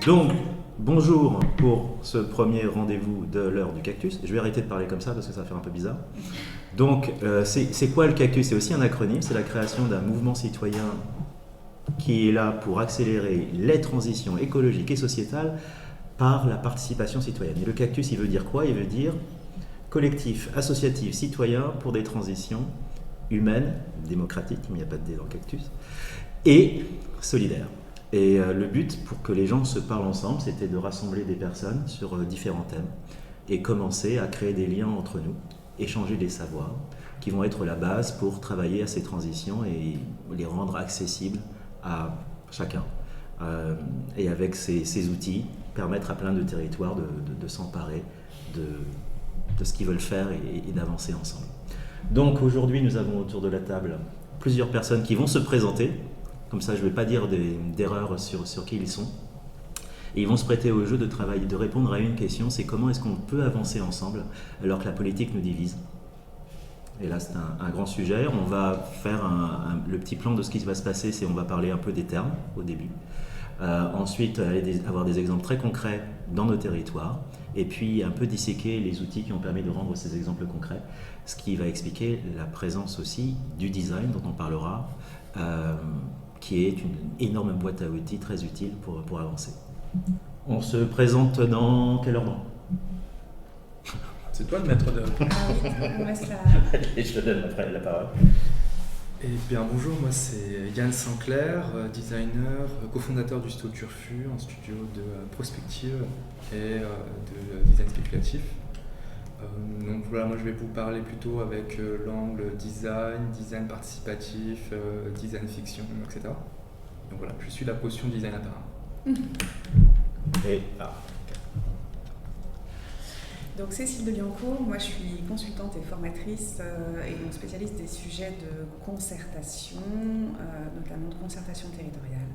Donc, bonjour pour ce premier rendez-vous de l'heure du cactus. Je vais arrêter de parler comme ça parce que ça va faire un peu bizarre. Donc, c'est quoi le cactus? C'est aussi un acronyme, c'est la création d'un mouvement citoyen qui est là pour accélérer les transitions écologiques et sociétales par la participation citoyenne. Et le cactus, il veut dire quoi? Il veut dire collectif, associatif, citoyen pour des transitions humaines, démocratiques, mais il n'y a pas de D dans le cactus, et solidaires. Et le but, pour que les gens se parlent ensemble, c'était de rassembler des personnes sur différents thèmes et commencer à créer des liens entre nous, échanger des savoirs qui vont être la base pour travailler à ces transitions et les rendre accessibles à chacun. Et avec ces outils, permettre à plein de territoires de s'emparer de ce qu'ils veulent faire et d'avancer ensemble. Donc aujourd'hui, nous avons autour de la table plusieurs personnes qui vont se présenter. Comme ça, je ne vais pas dire d'erreurs sur qui ils sont. Et ils vont se prêter au jeu de travail, de répondre à une question, c'est comment est-ce qu'on peut avancer ensemble alors que la politique nous divise. Et là, c'est un grand sujet. On va faire le petit plan de ce qui va se passer, c'est on va parler un peu des termes au début. Ensuite, avoir des exemples très concrets dans nos territoires. Et puis, un peu disséquer les outils qui ont permis de rendre ces exemples concrets. Ce qui va expliquer la présence aussi du design dont on parlera, qui est une énorme boîte à outils très utile pour avancer. On se présente dans quel ordre? C'est toi le maître d'œuvre. Ah oui, on laisse la... Et je te donne la parole. Eh bien bonjour, moi c'est Yann Sanclair, designer, cofondateur du studio Turfu, un studio de prospective et de design spéculatif. Donc voilà, moi je vais vous parler plutôt avec l'angle design participatif, design fiction, etc. Donc voilà, je suis la potion design apparemment. Et Donc Cécile de Liancourt, moi je suis consultante et formatrice et donc spécialiste des sujets de concertation, notamment de concertation territoriale,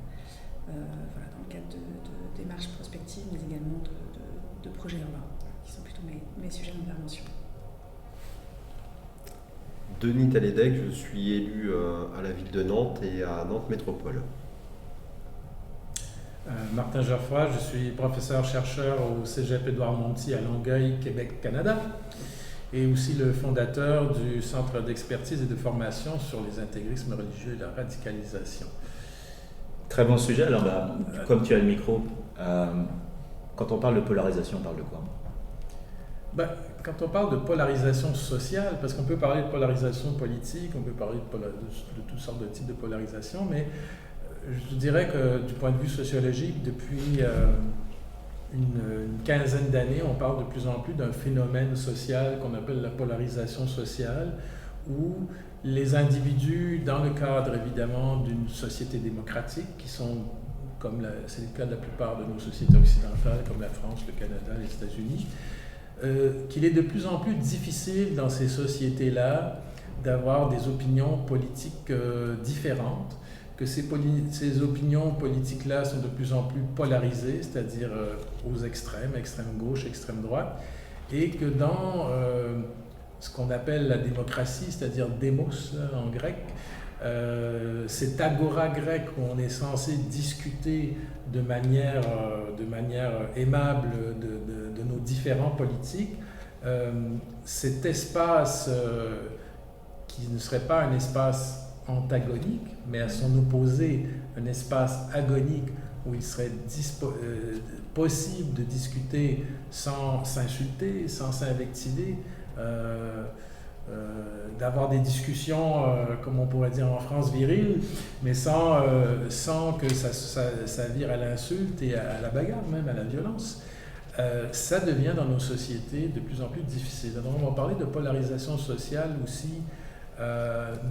voilà, dans le cadre de démarches prospectives, mais également de projets urbains, qui sont plutôt mes sujets d'intervention. Denis Talédec, je suis élu à la ville de Nantes et à Nantes Métropole. Martin Geoffroy, je suis professeur-chercheur au Cégep Édouard-Montpetit à Longueuil, Québec, Canada, et aussi le fondateur du Centre d'expertise et de formation sur les intégrismes religieux et la radicalisation. très bon sujet. Alors, comme tu as le micro, quand on parle de polarisation, on parle de quoi? Quand on parle de polarisation sociale, parce qu'on peut parler de polarisation politique, on peut parler de toutes sortes de types de polarisation, mais je dirais que du point de vue sociologique, depuis une quinzaine d'années, on parle de plus en plus d'un phénomène social qu'on appelle la polarisation sociale, où les individus, dans le cadre évidemment d'une société démocratique, qui sont, comme c'est le cas de la plupart de nos sociétés occidentales, comme la France, le Canada, les États-Unis, qu'il est de plus en plus difficile dans ces sociétés-là d'avoir des opinions politiques différentes, que ces opinions politiques-là sont de plus en plus polarisées, c'est-à-dire aux extrêmes, extrême gauche, extrême droite, et que dans ce qu'on appelle la démocratie, c'est-à-dire démos en grec, cette agora grecque où on est censé discuter de manière aimable de nos différents politiques, cet espace qui ne serait pas un espace antagonique, mais à son opposé, un espace agonique où il serait possible de discuter sans s'insulter, sans s'invectiver, d'avoir des discussions, comme on pourrait dire en France, viriles, mais sans que ça vire à l'insulte et à la bagarre, même à la violence. Ça devient dans nos sociétés de plus en plus difficile. Donc on va parler de polarisation sociale aussi,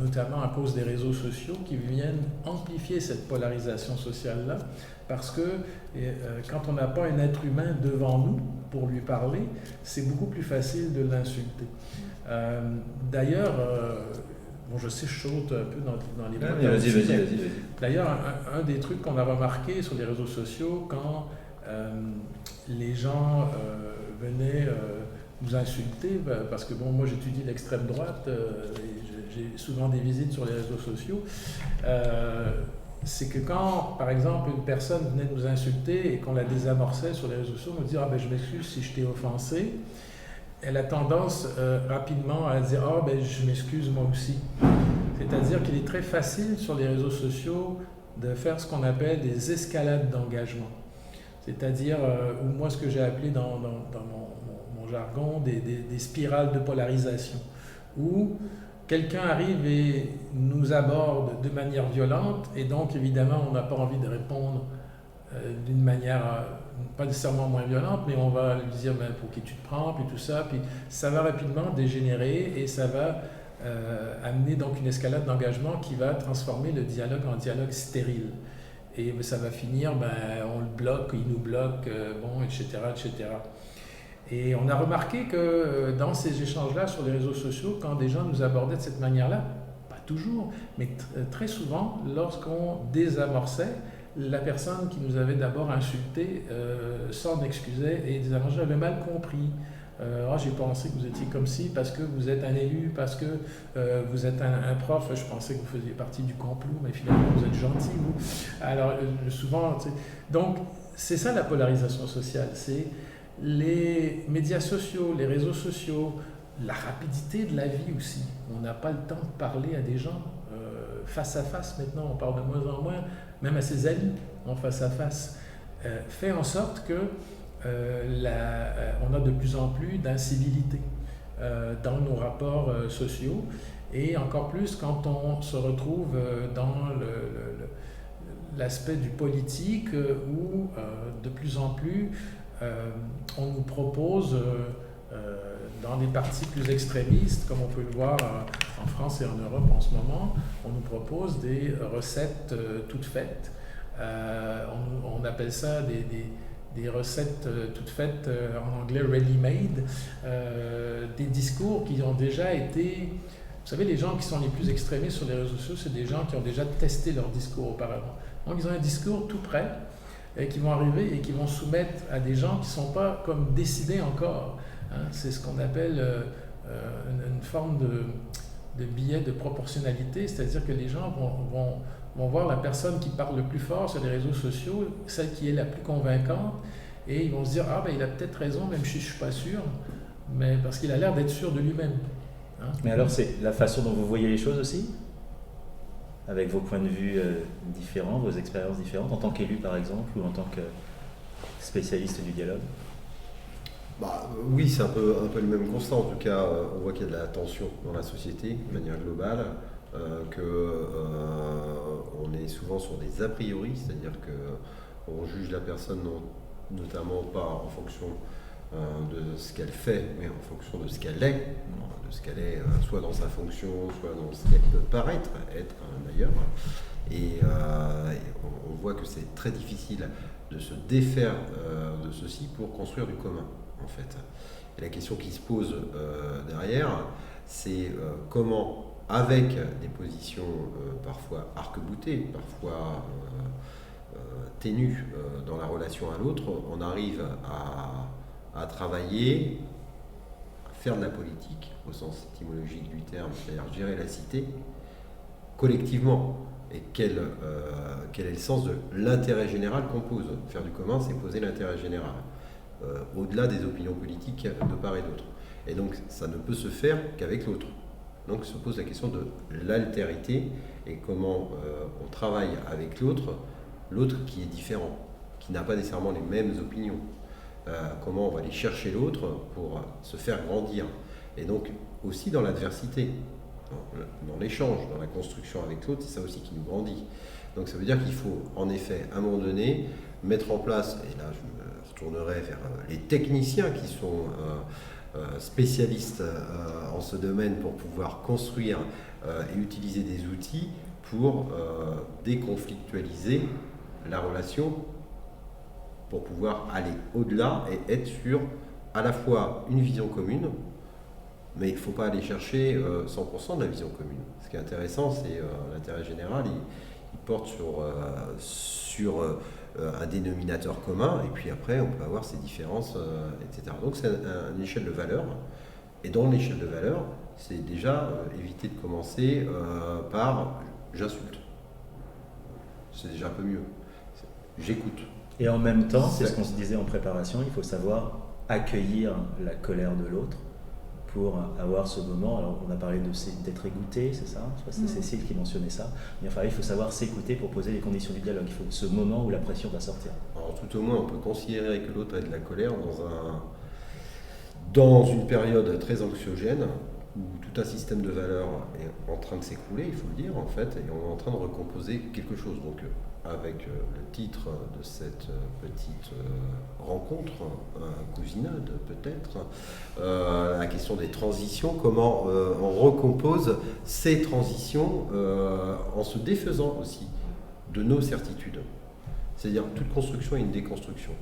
notamment à cause des réseaux sociaux qui viennent amplifier cette polarisation sociale-là, parce que quand on n'a pas un être humain devant nous pour lui parler, c'est beaucoup plus facile de l'insulter. D'ailleurs, je sais, je saute un peu dans les mots. Vas-y. D'ailleurs, un des trucs qu'on a remarqué sur les réseaux sociaux, quand les gens venaient nous insulter, parce que moi j'étudie l'extrême droite, et j'ai souvent des visites sur les réseaux sociaux, c'est que quand, par exemple, une personne venait de nous insulter et qu'on la désamorçait sur les réseaux sociaux, on nous dit « Ah ben je m'excuse si je t'ai offensé », elle a tendance rapidement à dire « Ah ben je m'excuse moi aussi ». C'est-à-dire qu'il est très facile sur les réseaux sociaux de faire ce qu'on appelle des escalades d'engagement. C'est-à-dire, ou moi ce que j'ai appelé dans mon jargon, des spirales de polarisation, où quelqu'un arrive et nous aborde de manière violente, et donc évidemment on n'a pas envie de répondre d'une manière pas nécessairement moins violente, mais on va lui dire ben, pour qui tu te prends, puis tout ça, puis ça va rapidement dégénérer et ça va amener donc une escalade d'engagement qui va transformer le dialogue en dialogue stérile. Et ça va finir, ben, on le bloque, il nous bloque, bon, etc., etc. Et on a remarqué que dans ces échanges-là sur les réseaux sociaux, quand des gens nous abordaient de cette manière-là, pas toujours, mais très souvent, lorsqu'on désamorçait, la personne qui nous avait d'abord insulté s'en excusait et disait « j'avais mal compris ». J'ai pensé que vous étiez comme ci parce que vous êtes un élu, parce que vous êtes un prof, je pensais que vous faisiez partie du complot, mais finalement vous êtes gentil, vous. Alors souvent, donc c'est ça la polarisation sociale, c'est les médias sociaux, les réseaux sociaux, la rapidité de la vie aussi. On n'a pas le temps de parler à des gens face à face maintenant, on parle de moins en moins, même à ses amis en face à face, fait en sorte que on a de plus en plus d'incivilité dans nos rapports sociaux, et encore plus quand on se retrouve dans l'aspect du politique où de plus en plus on nous propose dans des partis plus extrémistes, comme on peut le voir en France et en Europe en ce moment, on nous propose des recettes toutes faites. On appelle ça des recettes toutes faites, en anglais ready-made, des discours qui ont déjà été... Vous savez, les gens qui sont les plus extrémistes sur les réseaux sociaux, c'est des gens qui ont déjà testé leur discours auparavant. Donc ils ont un discours tout prêt, et qui vont arriver et qui vont soumettre à des gens qui ne sont pas comme décidés encore. Hein. C'est ce qu'on appelle une forme de biais de proportionnalité, c'est-à-dire que les gens vont voir la personne qui parle le plus fort sur les réseaux sociaux, celle qui est la plus convaincante, et ils vont se dire « Ah ben il a peut-être raison, même si je ne suis pas sûr, mais parce qu'il a l'air d'être sûr de lui-même. Hein. » Mais alors c'est la façon dont vous voyez les choses aussi ? Avec vos points de vue différents, vos expériences différentes, en tant qu'élu par exemple, ou en tant que spécialiste du dialogue ? Oui, c'est un peu le même constat. En tout cas, on voit qu'il y a de la tension dans la société, de manière globale, qu'on est souvent sur des a priori, c'est-à-dire qu'on juge la personne notamment pas en fonction de ce qu'elle fait, mais en fonction de ce qu'elle est, soit dans sa fonction, soit dans ce qu'elle peut paraître être d'ailleurs. Et on voit que c'est très difficile de se défaire de ceci pour construire du commun, en fait. Et la question qui se pose derrière, c'est comment, avec des positions parfois arc-boutées, parfois ténues dans la relation à l'autre, on arrive à travailler, à faire de la politique, au sens étymologique du terme, c'est-à-dire gérer la cité, collectivement. Et quel est le sens de l'intérêt général qu'on pose. Faire du commun, c'est poser l'intérêt général, au-delà des opinions politiques de part et d'autre. Et donc, ça ne peut se faire qu'avec l'autre. Donc, se pose la question de l'altérité et comment on travaille avec l'autre qui est différent, qui n'a pas nécessairement les mêmes opinions. Comment on va aller chercher l'autre pour se faire grandir. Et donc, aussi dans l'adversité. Dans l'échange, dans la construction avec l'autre, c'est ça aussi qui nous grandit. Donc ça veut dire qu'il faut en effet, à un moment donné, mettre en place, et là je me retournerai vers les techniciens qui sont spécialistes en ce domaine pour pouvoir construire et utiliser des outils pour déconflictualiser la relation, pour pouvoir aller au-delà et être sur à la fois une vision commune, mais il ne faut pas aller chercher 100% de la vision commune. Ce qui est intéressant, c'est l'intérêt général, il porte sur un dénominateur commun, et puis après, on peut avoir ces différences, etc. Donc c'est une échelle de valeur, et dans l'échelle de valeur, c'est déjà éviter de commencer par « j'insulte ». c'est déjà un peu mieux. J'écoute. Et en même temps, c'est ce qu'on se disait en préparation, il faut savoir accueillir la colère de l'autre pour avoir ce moment. Alors on a parlé d'être écouté, c'est ça? Je crois que c'est Cécile qui mentionnait ça. Mais enfin, il faut savoir s'écouter pour poser les conditions du dialogue. Il faut ce moment où la pression va sortir. Alors, tout au moins, on peut considérer que l'autre a de la colère dans une période très anxiogène, où tout un système de valeurs est en train de s'écrouler, il faut le dire, en fait, et on est en train de recomposer quelque chose. Donc, avec le titre de cette petite rencontre, cousinade peut-être, la question des transitions, comment on recompose ces transitions en se défaisant aussi de nos certitudes. C'est-à-dire toute construction est une déconstruction.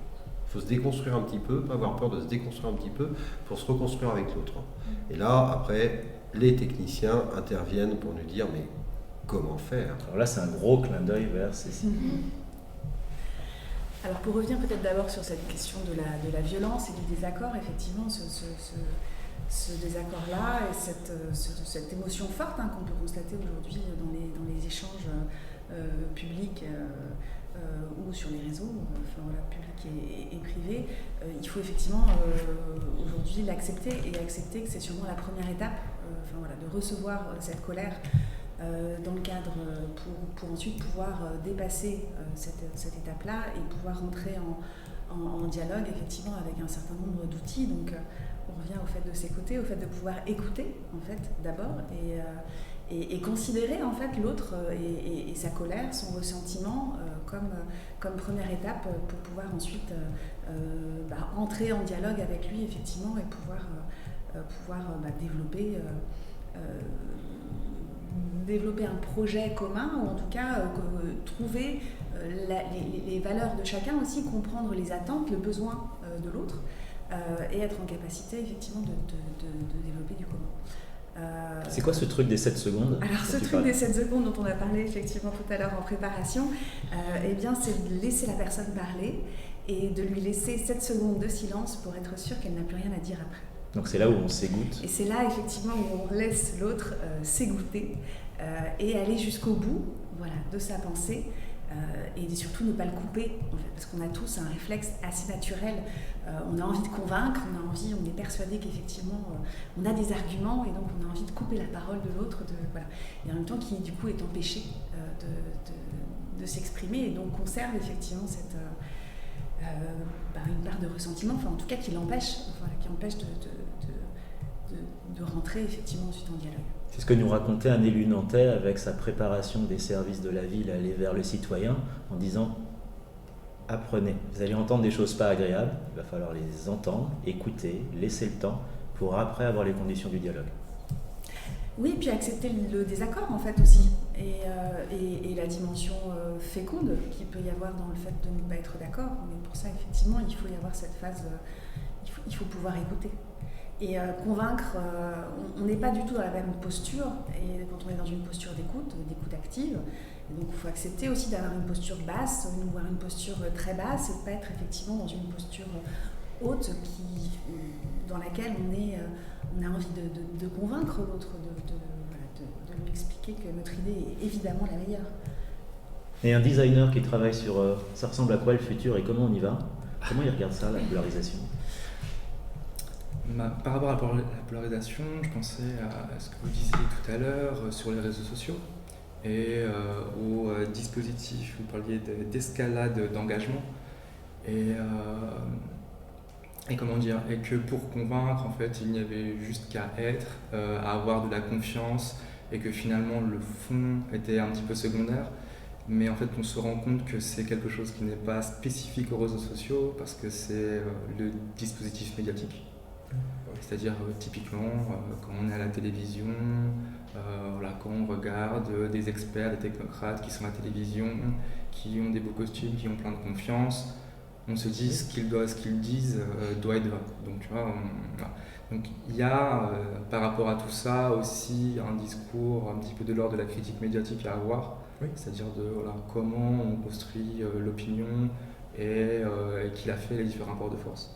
Il faut se déconstruire un petit peu, pas avoir peur de se déconstruire un petit peu pour se reconstruire avec l'autre. Et là, après, les techniciens interviennent pour nous dire mais comment faire? Alors là, c'est un gros clin d'œil vers Cécile. Alors pour revenir peut-être d'abord sur cette question de la violence et du désaccord, effectivement, ce désaccord-là et cette émotion forte qu'on peut constater aujourd'hui dans les échanges publics ou sur les réseaux, publics et privés, il faut effectivement aujourd'hui l'accepter et accepter que c'est sûrement la première étape de recevoir cette colère dans le cadre pour ensuite pouvoir dépasser cette étape-là et pouvoir rentrer en dialogue effectivement avec un certain nombre d'outils. Donc on revient au fait de s'écouter, au fait de pouvoir écouter en fait d'abord et considérer en fait l'autre et sa colère, son ressentiment comme première étape pour pouvoir ensuite entrer en dialogue avec lui effectivement et pouvoir développer un projet commun ou en tout cas trouver les valeurs de chacun aussi, comprendre les attentes, le besoin de l'autre et être en capacité effectivement de développer du commun. C'est quoi ce truc des 7 secondes? Alors ce truc des 7 secondes dont on a parlé effectivement tout à l'heure en préparation, c'est de laisser la personne parler et de lui laisser 7 secondes de silence pour être sûr qu'elle n'a plus rien à dire après. Donc c'est là où on s'égoutte. Et c'est là effectivement où on laisse l'autre s'égoutter et aller jusqu'au bout de sa pensée et surtout ne pas le couper en fait, parce qu'on a tous un réflexe assez naturel. On a envie de convaincre, on est persuadé qu'effectivement on a des arguments et donc on a envie de couper la parole de l'autre, et en même temps qui du coup est empêché de s'exprimer et donc conserve effectivement une part de ressentiment, en tout cas qui l'empêche, de rentrer effectivement ensuite en dialogue. C'est ce que nous racontait un élu nantais avec sa préparation des services de la ville à aller vers le citoyen en disant « Apprenez, vous allez entendre des choses pas agréables, il va falloir les entendre, écouter, laisser le temps pour après avoir les conditions du dialogue. » Oui, et puis accepter le désaccord en fait aussi et la dimension féconde qu'il peut y avoir dans le fait de ne pas être d'accord. Mais pour ça, effectivement, il faut y avoir cette phase, il faut pouvoir écouter. Et convaincre, on n'est pas du tout dans la même posture, et quand on est dans une posture d'écoute active, et donc il faut accepter aussi d'avoir une posture basse, voire une posture très basse, et de ne pas être effectivement dans une posture haute dans laquelle on a envie de convaincre l'autre, de lui expliquer que notre idée est évidemment la meilleure. Et un designer qui travaille sur ça ressemble à quoi le futur et comment on y va, comment il regarde ça, la polarisation? Par rapport à la polarisation, je pensais à ce que vous disiez tout à l'heure sur les réseaux sociaux et au dispositif, vous parliez d'escalade d'engagement et comment dire, et que pour convaincre, en fait, il n'y avait juste qu'à être, à avoir de la confiance et que finalement le fond était un petit peu secondaire. Mais en fait, on se rend compte que c'est quelque chose qui n'est pas spécifique aux réseaux sociaux parce que c'est le dispositif médiatique. C'est-à-dire typiquement quand on est à la télévision, quand on regarde des experts, des technocrates qui sont à la télévision, qui ont des beaux costumes, qui ont plein de confiance, on se dit ce qu'ils disent doit être vrai. Donc tu vois, donc il y a par rapport à tout ça aussi un discours un petit peu de l'ordre de la critique médiatique à avoir, c'est-à-dire de comment on construit l'opinion et qu'il a fait les différents rapports de force.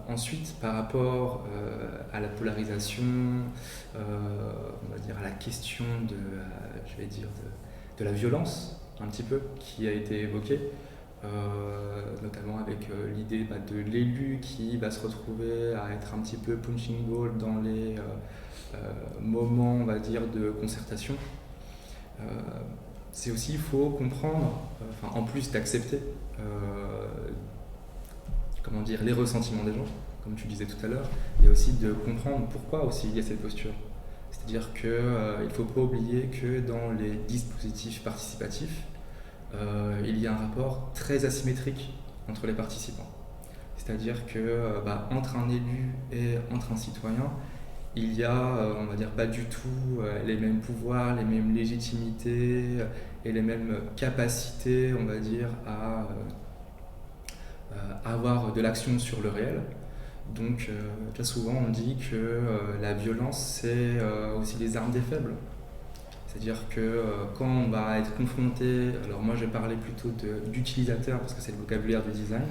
Ensuite, par rapport à la polarisation, on va dire à la question de de la violence, un petit peu, qui a été évoquée, notamment avec l'idée de l'élu qui va se retrouver à être un petit peu punching ball dans les moments, on va dire, de concertation. C'est aussi, il faut comprendre, en plus d'accepter les ressentiments des gens, comme tu disais tout à l'heure, et aussi de comprendre pourquoi aussi il y a cette posture. C'est-à-dire qu'il ne faut pas oublier que dans les dispositifs participatifs, il y a un rapport très asymétrique entre les participants. C'est-à-dire que entre un élu et entre un citoyen, il y a, on va dire, pas du tout les mêmes pouvoirs, les mêmes légitimités et les mêmes capacités, on va dire, à avoir de l'action sur le réel. Donc, très souvent, on dit que la violence, c'est aussi les armes des faibles. C'est-à-dire que quand on va être confronté, alors moi je vais parler plutôt d'utilisateur parce que c'est le vocabulaire du design,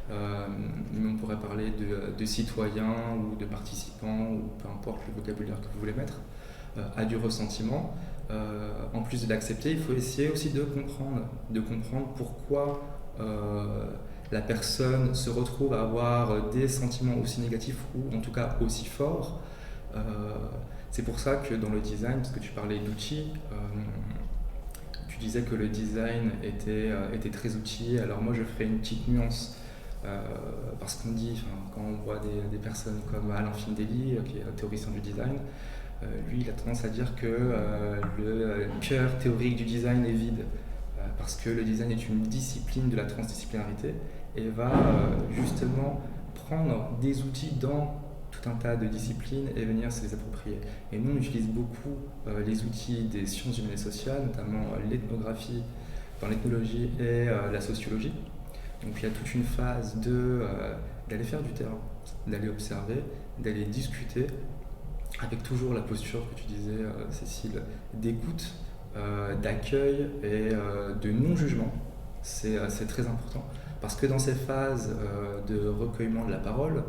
mais on pourrait parler de citoyens ou de participants ou peu importe le vocabulaire que vous voulez mettre, à du ressentiment. En plus de l'accepter, il faut essayer aussi de comprendre pourquoi la personne se retrouve à avoir des sentiments aussi négatifs ou en tout cas aussi forts. C'est pour ça que dans le design, parce que tu parlais d'outils, tu disais que le design était très outillé. Alors moi je ferai une petite nuance, parce qu'on dit, quand on voit des personnes comme Alain Findeli, qui est un théoricien du design, lui il a tendance à dire que le cœur théorique du design est vide, parce que le design est une discipline de la transdisciplinarité et va justement prendre des outils dans tout un tas de disciplines et venir se les approprier. Et nous, on utilise beaucoup les outils des sciences humaines et sociales, notamment l'ethnographie dans l'ethnologie et la sociologie. Donc il y a toute une phase d'aller faire du terrain, d'aller observer, d'aller discuter, avec toujours la posture que tu disais, Cécile, d'écoute, d'accueil et de non-jugement. C'est très important, parce que dans ces phases de recueillement de la parole,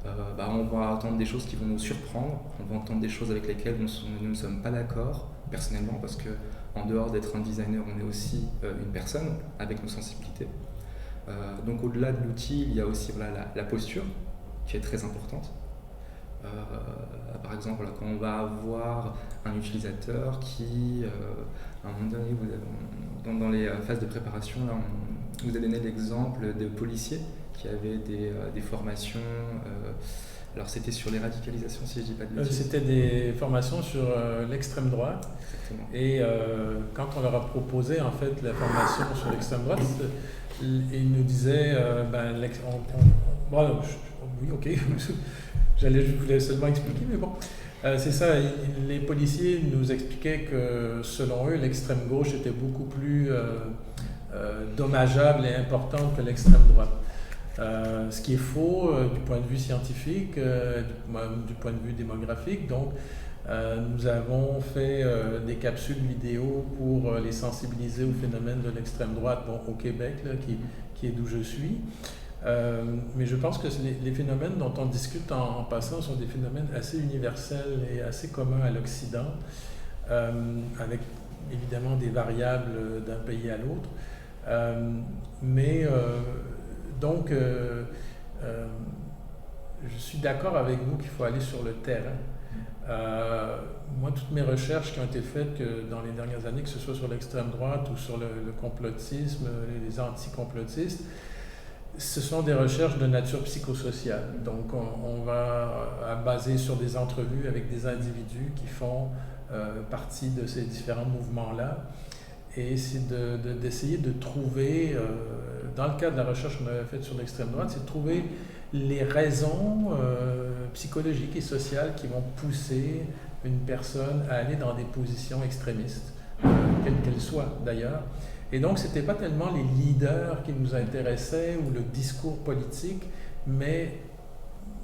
on va entendre des choses qui vont nous surprendre, on va entendre des choses avec lesquelles nous ne sommes pas d'accord, personnellement, parce qu'en dehors d'être un designer, on est aussi une personne avec nos sensibilités. Donc au-delà de l'outil, il y a aussi la posture, qui est très importante. Par exemple, quand on va avoir un utilisateur qui, à un moment donné, dans les phases de préparation, là, on vous a donné l'exemple de policiers qui avaient des formations. Alors c'était sur les radicalisations, si je ne dis pas de bêtises. C'était des formations sur l'extrême droite. Exactement. Et quand on leur a proposé en fait la formation sur l'extrême droite, ils nous disaient oui, ok. Je voulais seulement expliquer, mais bon. C'est ça, les policiers nous expliquaient que selon eux, l'extrême gauche était beaucoup plus dommageable et importante que l'extrême droite. Ce qui est faux du point de vue scientifique, du point de vue démographique. Donc, nous avons fait des capsules vidéo pour les sensibiliser au phénomène de l'extrême droite au Québec, là, qui est d'où je suis. Mais je pense que les phénomènes dont on discute en passant sont des phénomènes assez universels et assez communs à l'Occident, avec évidemment des variables d'un pays à l'autre. Donc, je suis d'accord avec vous qu'il faut aller sur le terrain. Moi, toutes mes recherches qui ont été faites dans les dernières années, que ce soit sur l'extrême droite ou sur le complotisme, les anticomplotistes, ce sont des recherches de nature psychosociale. Donc, on va baser sur des entrevues avec des individus qui font partie de ces différents mouvements-là. Et c'est d'essayer de trouver, dans le cadre de la recherche qu'on avait faite sur l'extrême droite, c'est de trouver les raisons psychologiques et sociales qui vont pousser une personne à aller dans des positions extrémistes, quelles qu'elles soient d'ailleurs. Et donc, ce n'était pas tellement les leaders qui nous intéressaient ou le discours politique, mais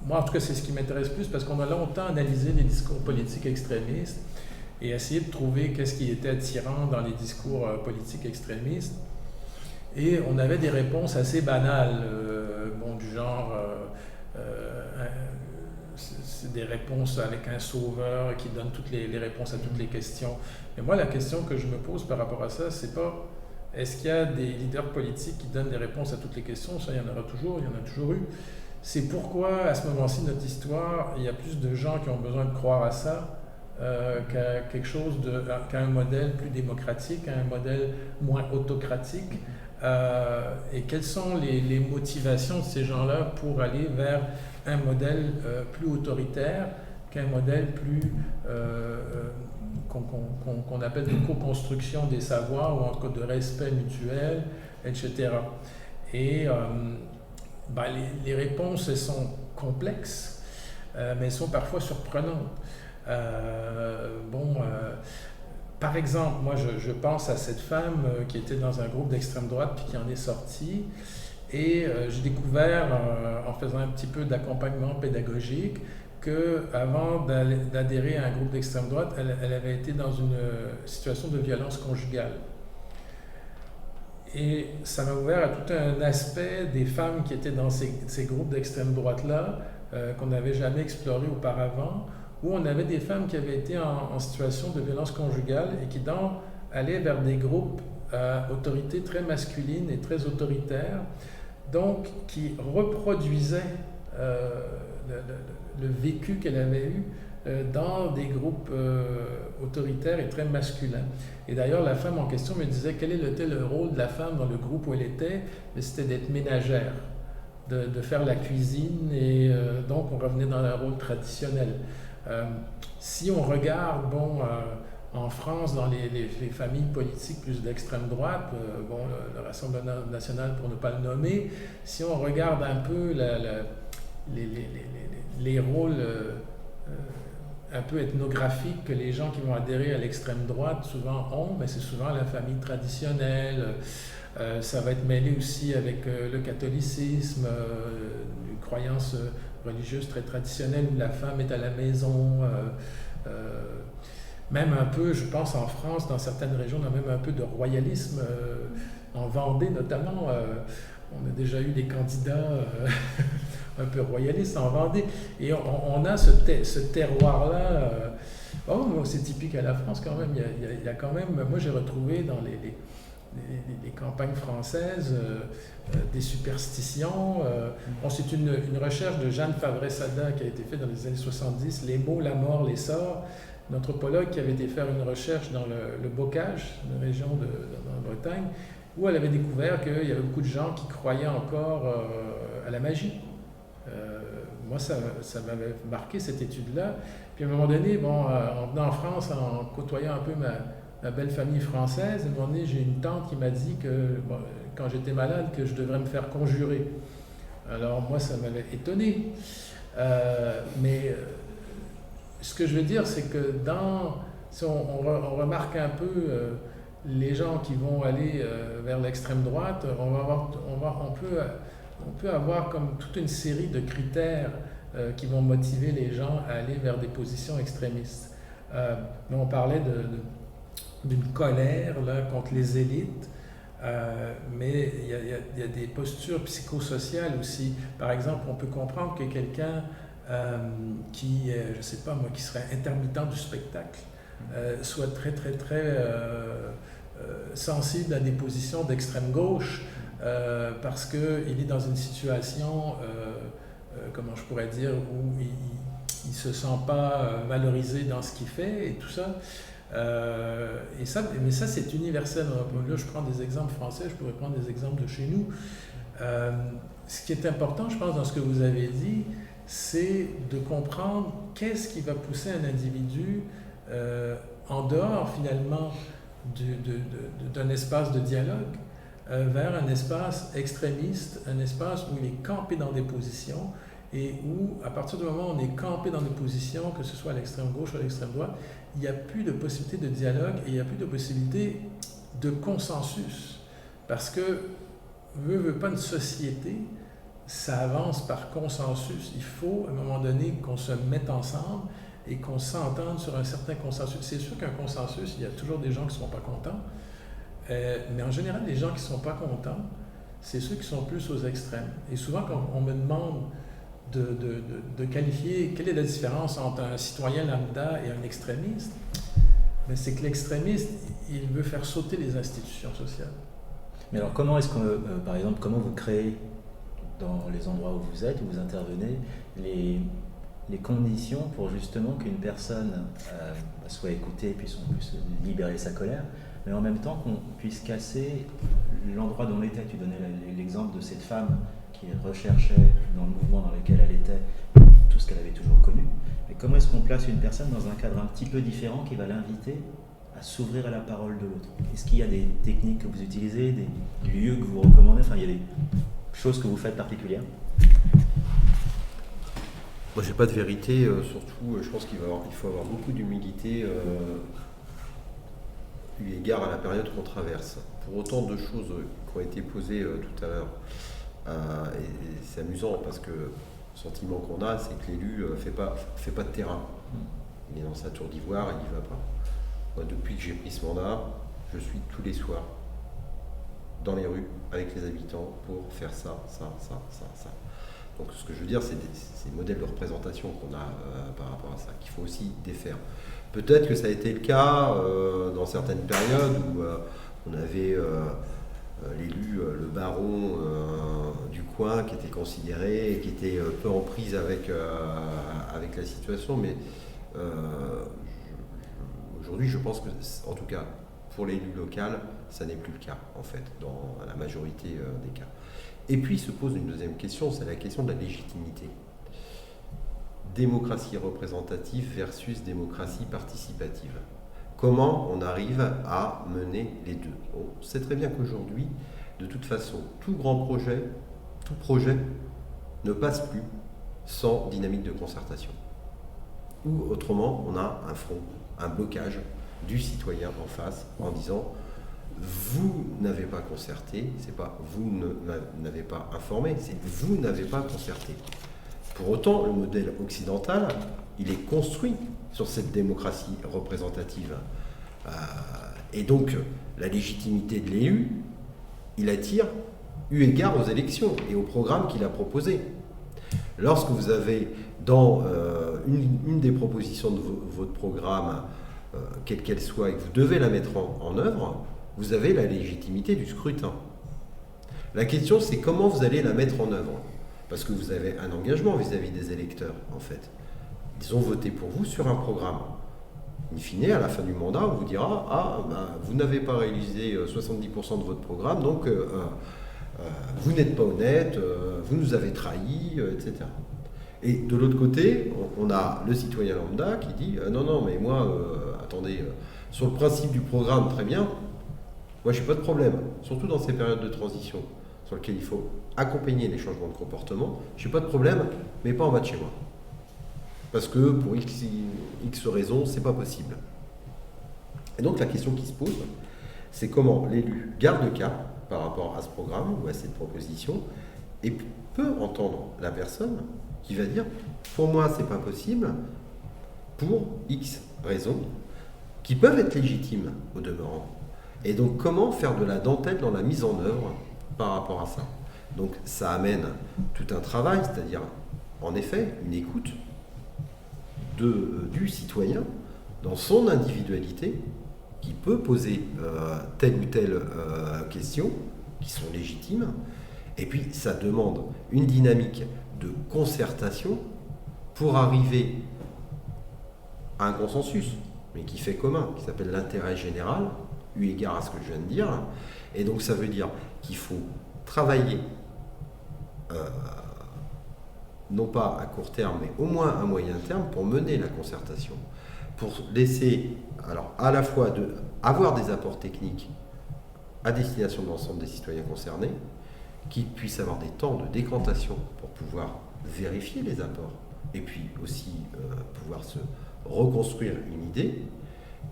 moi, en tout cas, c'est ce qui m'intéresse plus parce qu'on a longtemps analysé les discours politiques extrémistes et essayé de trouver qu'est-ce qui était attirant dans les discours politiques extrémistes. Et on avait des réponses assez banales, du genre c'est des réponses avec un sauveur qui donne toutes les réponses à toutes les questions. Mais moi, la question que je me pose par rapport à ça, c'est pas est-ce qu'il y a des leaders politiques qui donnent des réponses à toutes les questions? Ça, il y en aura toujours, il y en a toujours eu. C'est pourquoi, à ce moment-ci de notre histoire, il y a plus de gens qui ont besoin de croire à ça qu'à quelque chose qu'à un modèle plus démocratique, qu'à un modèle moins autocratique. Et quelles sont les motivations de ces gens-là pour aller vers un modèle plus autoritaire qu'un modèle plus qu'on appelle de co-construction des savoirs ou en tout cas de respect mutuel, etc. Et les réponses, elles sont complexes, mais elles sont parfois surprenantes. Par exemple, moi je pense à cette femme qui était dans un groupe d'extrême droite puis qui en est sortie. Et j'ai découvert, en faisant un petit peu d'accompagnement pédagogique, qu'avant d'adhérer à un groupe d'extrême droite, elle avait été dans une situation de violence conjugale. Et ça m'a ouvert à tout un aspect des femmes qui étaient dans ces groupes d'extrême droite-là, qu'on n'avait jamais exploré auparavant, où on avait des femmes qui avaient été en situation de violence conjugale et qui allaient vers des groupes à autorité très masculine et très autoritaire, donc qui reproduisaient le vécu qu'elle avait eu dans des groupes autoritaires et très masculins. Et d'ailleurs, la femme en question me disait quel était le rôle de la femme dans le groupe où elle était, mais c'était d'être ménagère, de faire la cuisine, et donc on revenait dans un rôle traditionnel. Si on regarde, en France, dans les familles politiques plus d'extrême droite, le Rassemblement national pour ne pas le nommer, si on regarde un peu les rôles un peu ethnographiques que les gens qui vont adhérer à l'extrême droite souvent ont, mais c'est souvent la famille traditionnelle. Ça va être mêlé aussi avec le catholicisme, une croyance religieuse très traditionnelle où la femme est à la maison. Même un peu, je pense en France, dans certaines régions, on a même un peu de royalisme. En Vendée notamment, on a déjà eu des candidats un peu royalistes en Vendée. Et on a ce terroir-là. C'est typique à la France quand même. Il y a quand même, moi j'ai retrouvé dans les campagnes françaises des superstitions. C'est une recherche de Jeanne Favret-Sada qui a été faite dans les années 70, les mots, la mort, les sorts. Une anthropologue qui avait été faire une recherche dans le Bocage, une région dans la Bretagne, où elle avait découvert qu'il y avait beaucoup de gens qui croyaient encore à la magie. Moi, ça m'avait marqué cette étude-là. Puis à un moment donné, en venant en France, en côtoyant un peu ma belle famille française, à un moment donné, j'ai une tante qui m'a dit que quand j'étais malade, que je devrais me faire conjurer. Alors moi, ça m'avait étonné. Mais ce que je veux dire, c'est que si on remarque un peu les gens qui vont aller vers l'extrême droite, on peut avoir comme toute une série de critères qui vont motiver les gens à aller vers des positions extrémistes. Mais on parlait d'une colère là, contre les élites, mais il y a des postures psychosociales aussi. Par exemple, on peut comprendre que quelqu'un qui, je ne sais pas moi, qui serait intermittent du spectacle, soit très, très, très sensible à des positions d'extrême gauche, parce qu'il est dans une situation, comment je pourrais dire, où il ne se sent pas valorisé dans ce qu'il fait et tout ça. Mais ça, c'est universel. Là, je prends des exemples français, je pourrais prendre des exemples de chez nous. Ce qui est important, je pense, dans ce que vous avez dit, c'est de comprendre qu'est-ce qui va pousser un individu en dehors, finalement, d'un espace de dialogue vers un espace extrémiste, un espace où il est campé dans des positions et où, à partir du moment où on est campé dans des positions, que ce soit à l'extrême gauche ou à l'extrême droite, il n'y a plus de possibilité de dialogue et il n'y a plus de possibilité de consensus. Parce que, veut pas une société, ça avance par consensus. Il faut, à un moment donné, qu'on se mette ensemble et qu'on s'entende sur un certain consensus. C'est sûr qu'un consensus, il y a toujours des gens qui ne sont pas contents, mais en général, les gens qui ne sont pas contents, c'est ceux qui sont plus aux extrêmes. Et souvent, quand on me demande de qualifier quelle est la différence entre un citoyen lambda et un extrémiste. Mais c'est que l'extrémiste, il veut faire sauter les institutions sociales. Mais alors comment est-ce que, par exemple, comment vous créez dans les endroits où vous êtes, où vous intervenez, les conditions pour justement qu'une personne soit écoutée, puisse libérer sa colère, mais en même temps qu'on puisse casser l'endroit dont elle était. Tu donnais l'exemple de cette femme qui recherchait dans le mouvement dans lequel elle était tout ce qu'elle avait toujours connu. Mais comment est-ce qu'on place une personne dans un cadre un petit peu différent qui va l'inviter à s'ouvrir à la parole de l'autre? Est-ce qu'il y a des techniques que vous utilisez, des lieux que vous recommandez? Enfin, il y a des choses que vous faites particulières? Moi, j'ai pas de vérité, surtout, je pense qu'il faut avoir beaucoup d'humilité eu égard à la période qu'on traverse. Pour autant de choses qui ont été posées tout à l'heure, et c'est amusant parce que le sentiment qu'on a, c'est que l'élu fait pas de terrain. Il est dans sa tour d'ivoire, il n'y va pas. Moi, depuis que j'ai pris ce mandat, je suis tous les soirs dans les rues avec les habitants pour faire ça. Donc ce que je veux dire, c'est des modèles de représentation qu'on a par rapport à ça, qu'il faut aussi défaire. Peut-être que ça a été le cas dans certaines périodes où on avait l'élu, le baron du coin qui était considéré et qui était peu en prise avec la situation, mais aujourd'hui je pense que, en tout cas pour l'élu local, ça n'est plus le cas en fait, dans la majorité des cas. Et puis se pose une deuxième question, c'est la question de la légitimité. Démocratie représentative versus démocratie participative. Comment on arrive à mener les deux? On sait très bien qu'aujourd'hui, de toute façon, tout projet ne passe plus sans dynamique de concertation. Ou autrement, on a un front, un blocage du citoyen en face en disant vous n'avez pas concerté, c'est pas vous n'avez pas informé, c'est vous n'avez pas concerté. Pour autant, le modèle occidental, il est construit sur cette démocratie représentative. Et donc, la légitimité de l'élu, il attire eu égard aux élections et au programme qu'il a proposé. Lorsque vous avez dans une des propositions de votre programme, quelle qu'elle soit, et que vous devez la mettre en œuvre, vous avez la légitimité du scrutin. La question, c'est comment vous allez la mettre en œuvre. Parce que vous avez un engagement vis-à-vis des électeurs, en fait. Ils ont voté pour vous sur un programme. In fine, à la fin du mandat, on vous dira « vous n'avez pas réalisé 70% de votre programme, donc vous n'êtes pas honnête, vous nous avez trahis, etc. » Et de l'autre côté, on a le citoyen lambda qui dit « Non, mais moi, attendez, sur le principe du programme, très bien, moi, je n'ai pas de problème, surtout dans ces périodes de transition sur lesquelles il faut accompagner les changements de comportement. Je n'ai pas de problème, mais pas en bas de chez moi. Parce que pour X raisons, c'est pas possible. Et donc la question qui se pose, c'est comment l'élu garde le cap par rapport à ce programme ou à cette proposition et peut entendre la personne qui va dire pour moi c'est pas possible pour X raisons qui peuvent être légitimes au demeurant. Et donc comment faire de la dentelle dans la mise en œuvre par rapport à ça. Donc ça amène tout un travail, c'est-à-dire en effet une écoute du citoyen dans son individualité qui peut poser telle ou telle question qui sont légitimes, et puis ça demande une dynamique de concertation pour arriver à un consensus, mais qui fait commun, qui s'appelle l'intérêt général, eu égard à ce que je viens de dire. Et donc ça veut dire qu'il faut travailler non pas à court terme, mais au moins à moyen terme pour mener la concertation, pour laisser, alors à la fois avoir des apports techniques à destination de l'ensemble des citoyens concernés, qui puissent avoir des temps de décantation pour pouvoir vérifier les apports, et puis aussi pouvoir se reconstruire une idée,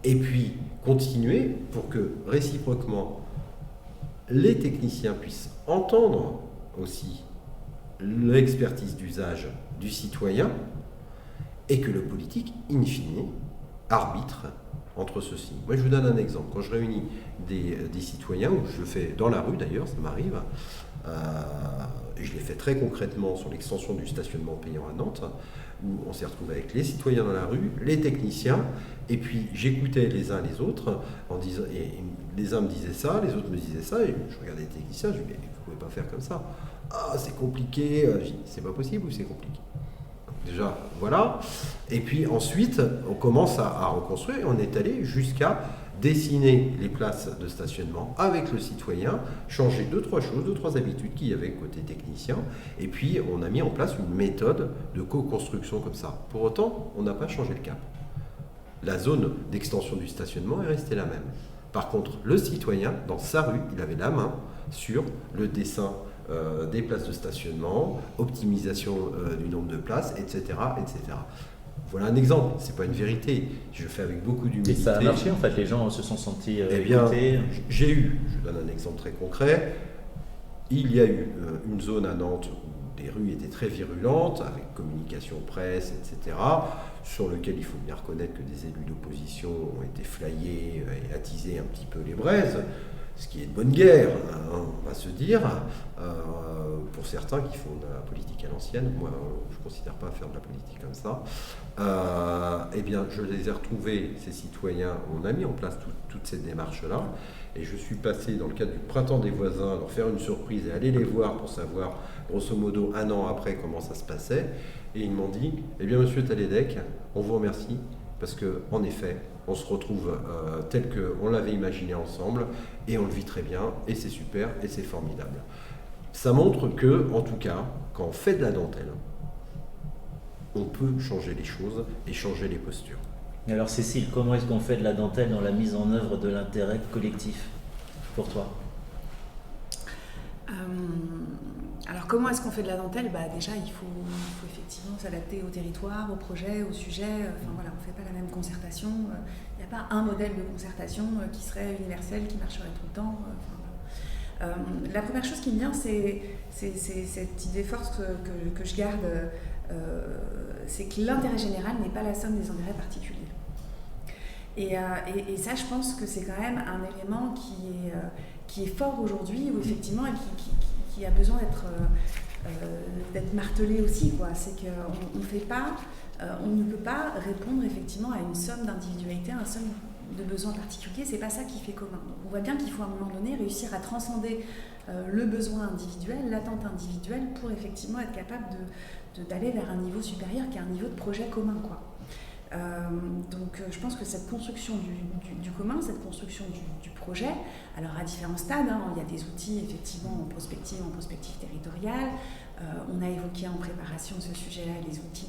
et puis continuer pour que réciproquement les techniciens puissent entendre aussi l'expertise d'usage du citoyen et que le politique, in fine, arbitre entre ceux-ci. Moi, je vous donne un exemple. Quand je réunis des citoyens, ou je le fais dans la rue d'ailleurs, ça m'arrive, et je l'ai fait très concrètement sur l'extension du stationnement payant à Nantes, où on s'est retrouvé avec les citoyens dans la rue, les techniciens, et puis j'écoutais les uns les autres, et les uns me disaient ça, les autres me disaient ça, et je regardais les techniciens, je me disais, mais vous pouvez pas faire comme ça. Ah, c'est compliqué. Je dis, c'est pas possible ou c'est compliqué? Déjà, voilà. Et puis ensuite, on commence à reconstruire, et on est allé jusqu'à dessiner les places de stationnement avec le citoyen, changer 2-3 choses, 2-3 habitudes qu'il y avait côté technicien, et puis on a mis en place une méthode de co-construction comme ça. Pour autant, on n'a pas changé le cap. La zone d'extension du stationnement est restée la même. Par contre, le citoyen, dans sa rue, il avait la main sur le dessin des places de stationnement, optimisation du nombre de places, etc., etc. Voilà un exemple, c'est pas une vérité, je fais avec beaucoup d'humilité. Et ça a marché en fait, les gens se sont sentis eh bien, écoutés. Je donne un exemple très concret, il y a eu une zone à Nantes où les rues étaient très virulentes, avec communication presse, etc., sur lequel il faut bien reconnaître que des élus d'opposition ont été flyés et attisé un petit peu les braises, ce qui est de bonne guerre, hein, on va se dire, pour certains qui font de la politique à l'ancienne. Moi, je ne considère pas faire de la politique comme ça. Eh bien, je les ai retrouvés, ces citoyens, on a mis en place toutes ces démarches-là, et je suis passé, dans le cadre du Printemps des voisins, leur faire une surprise et aller les voir pour savoir, grosso modo, 1 an après, comment ça se passait, et ils m'ont dit, eh bien, monsieur Taledec, on vous remercie, parce qu'en effet, on se retrouve tel qu'on l'avait imaginé ensemble, et on le vit très bien, et c'est super, et c'est formidable. Ça montre que, en tout cas, quand on fait de la dentelle, on peut changer les choses et changer les postures. Alors Cécile, comment est-ce qu'on fait de la dentelle dans la mise en œuvre de l'intérêt collectif pour toi? Alors comment est-ce qu'on fait de la dentelle? Déjà il faut effectivement s'adapter au territoire, au projet, au sujet. Enfin voilà, on ne fait pas la même concertation. Il n'y a pas un modèle de concertation qui serait universel, qui marcherait tout le temps. La première chose qui me vient, c'est cette idée forte que je garde, c'est que l'intérêt général n'est pas la somme des intérêts particuliers. Et ça, je pense que c'est quand même un élément qui est fort aujourd'hui, où effectivement, et qui a besoin d'être martelé aussi, quoi. C'est qu'on ne fait pas, on ne peut pas répondre effectivement à une somme d'individualité, à une somme de besoins particuliers. C'est pas ça qui fait commun. Donc, on voit bien qu'il faut à un moment donné réussir à transcender le besoin individuel, l'attente individuelle, pour effectivement être capable d'aller vers un niveau supérieur qui est un niveau de projet commun, quoi. Donc je pense que cette construction du commun, cette construction du projet, alors à différents stades, il y a des outils effectivement en prospective territoriale, on a évoqué en préparation de ce sujet-là les outils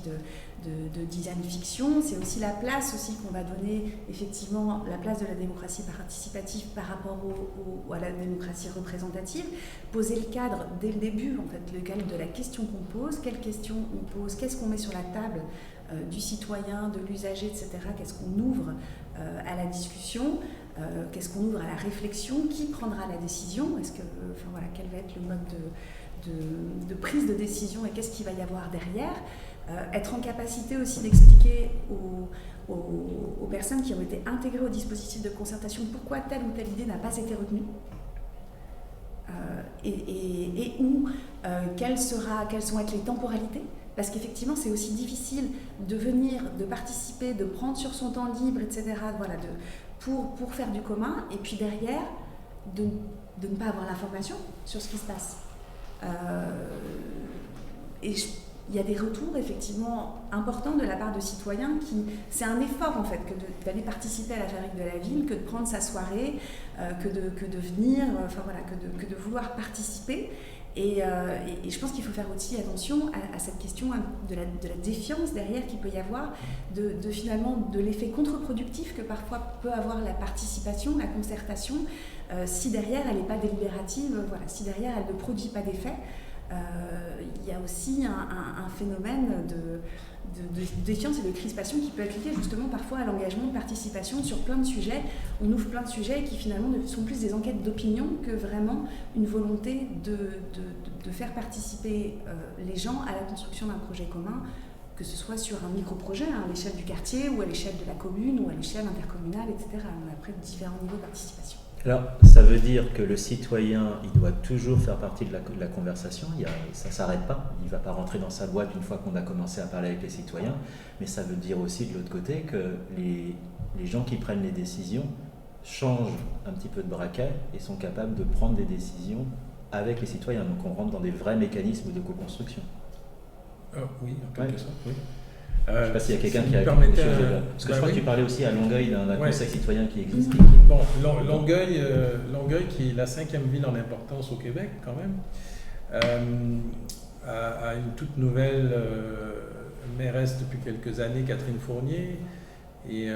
de design fiction, c'est aussi la place aussi qu'on va donner, effectivement la place de la démocratie participative par rapport à la démocratie représentative, poser le cadre dès le début, en fait, le cadre de la question qu'on pose, quelles questions on pose, qu'est-ce qu'on met sur la table du citoyen, de l'usager, etc. Qu'est-ce qu'on ouvre à la discussion, qu'est-ce qu'on ouvre à la réflexion, qui prendra la décision, quel va être le mode de prise de décision et qu'est-ce qu'il va y avoir derrière, être en capacité aussi d'expliquer aux personnes qui ont été intégrées au dispositif de concertation pourquoi telle ou telle idée n'a pas été retenue. Quelles vont être les temporalités, parce qu'effectivement c'est aussi difficile de venir, de participer, de prendre sur son temps libre, etc., pour faire du commun, et puis derrière de ne pas avoir l'information sur ce qui se passe. Il y a des retours effectivement importants de la part de citoyens c'est un effort en fait d'aller participer à la fabrique de la ville, que de prendre sa soirée, que de venir, que de vouloir participer. Et je pense qu'il faut faire aussi attention à cette question de la défiance derrière qu'il peut y avoir, finalement de l'effet contre-productif que parfois peut avoir la participation, la concertation, si derrière elle n'est pas délibérative, si derrière elle ne produit pas d'effet. Il y a aussi un phénomène de défiance et de crispation qui peut être lié justement parfois à l'engagement de participation sur plein de sujets. On ouvre plein de sujets qui finalement ne sont plus des enquêtes d'opinion que vraiment une volonté de faire participer les gens à la construction d'un projet commun, que ce soit sur un micro-projet, à l'échelle du quartier ou à l'échelle de la commune ou à l'échelle intercommunale, etc. On a après différents niveaux de participation. Alors, ça veut dire que le citoyen, il doit toujours faire partie de la conversation, ça ne s'arrête pas, il ne va pas rentrer dans sa boîte une fois qu'on a commencé à parler avec les citoyens, mais ça veut dire aussi de l'autre côté que les gens qui prennent les décisions changent un petit peu de braquet et sont capables de prendre des décisions avec les citoyens. Donc on rentre dans des vrais mécanismes de co-construction. Oui, en quelque sorte, oui. Je ne sais pas s'il y a quelqu'un qui a quelque chose. Parce que je crois que tu parlais aussi à Longueuil d'un conseil citoyen qui existe. Bon, Longueuil, qui est la 5e ville en importance au Québec, quand même, a une toute nouvelle mairesse depuis quelques années, Catherine Fournier, et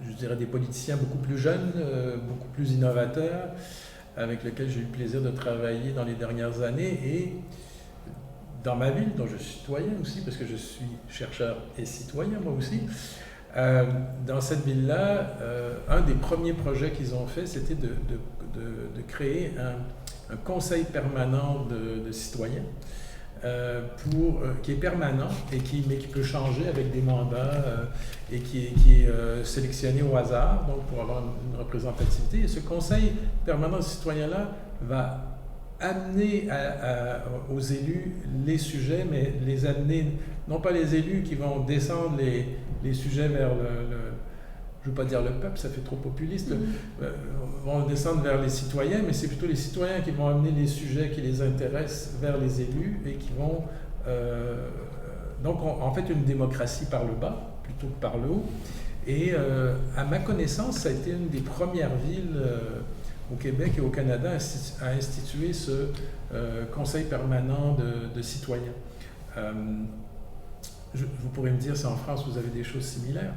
je dirais des politiciens beaucoup plus jeunes, beaucoup plus innovateurs, avec lesquels j'ai eu le plaisir de travailler dans les dernières années. Et dans ma ville, dont je suis citoyen aussi, parce que je suis chercheur et citoyen moi aussi, dans cette ville-là, un des premiers projets qu'ils ont fait, c'était de créer un conseil permanent de citoyens, qui est permanent, mais qui peut changer avec des mandats et qui est sélectionné au hasard, donc pour avoir une représentativité. Et ce conseil permanent de citoyens-là va amener aux élus les sujets, mais les amener, non pas les élus qui vont descendre les sujets vers je ne veux pas dire le peuple, ça fait trop populiste, vont descendre vers les citoyens, mais c'est plutôt les citoyens qui vont amener les sujets qui les intéressent vers les élus et qui vont... donc, en fait, une démocratie par le bas plutôt que par le haut. Et à ma connaissance, ça a été une des premières villes au Québec et au Canada à instituer ce conseil permanent de citoyens. Vous pourrez me dire si en France vous avez des choses similaires.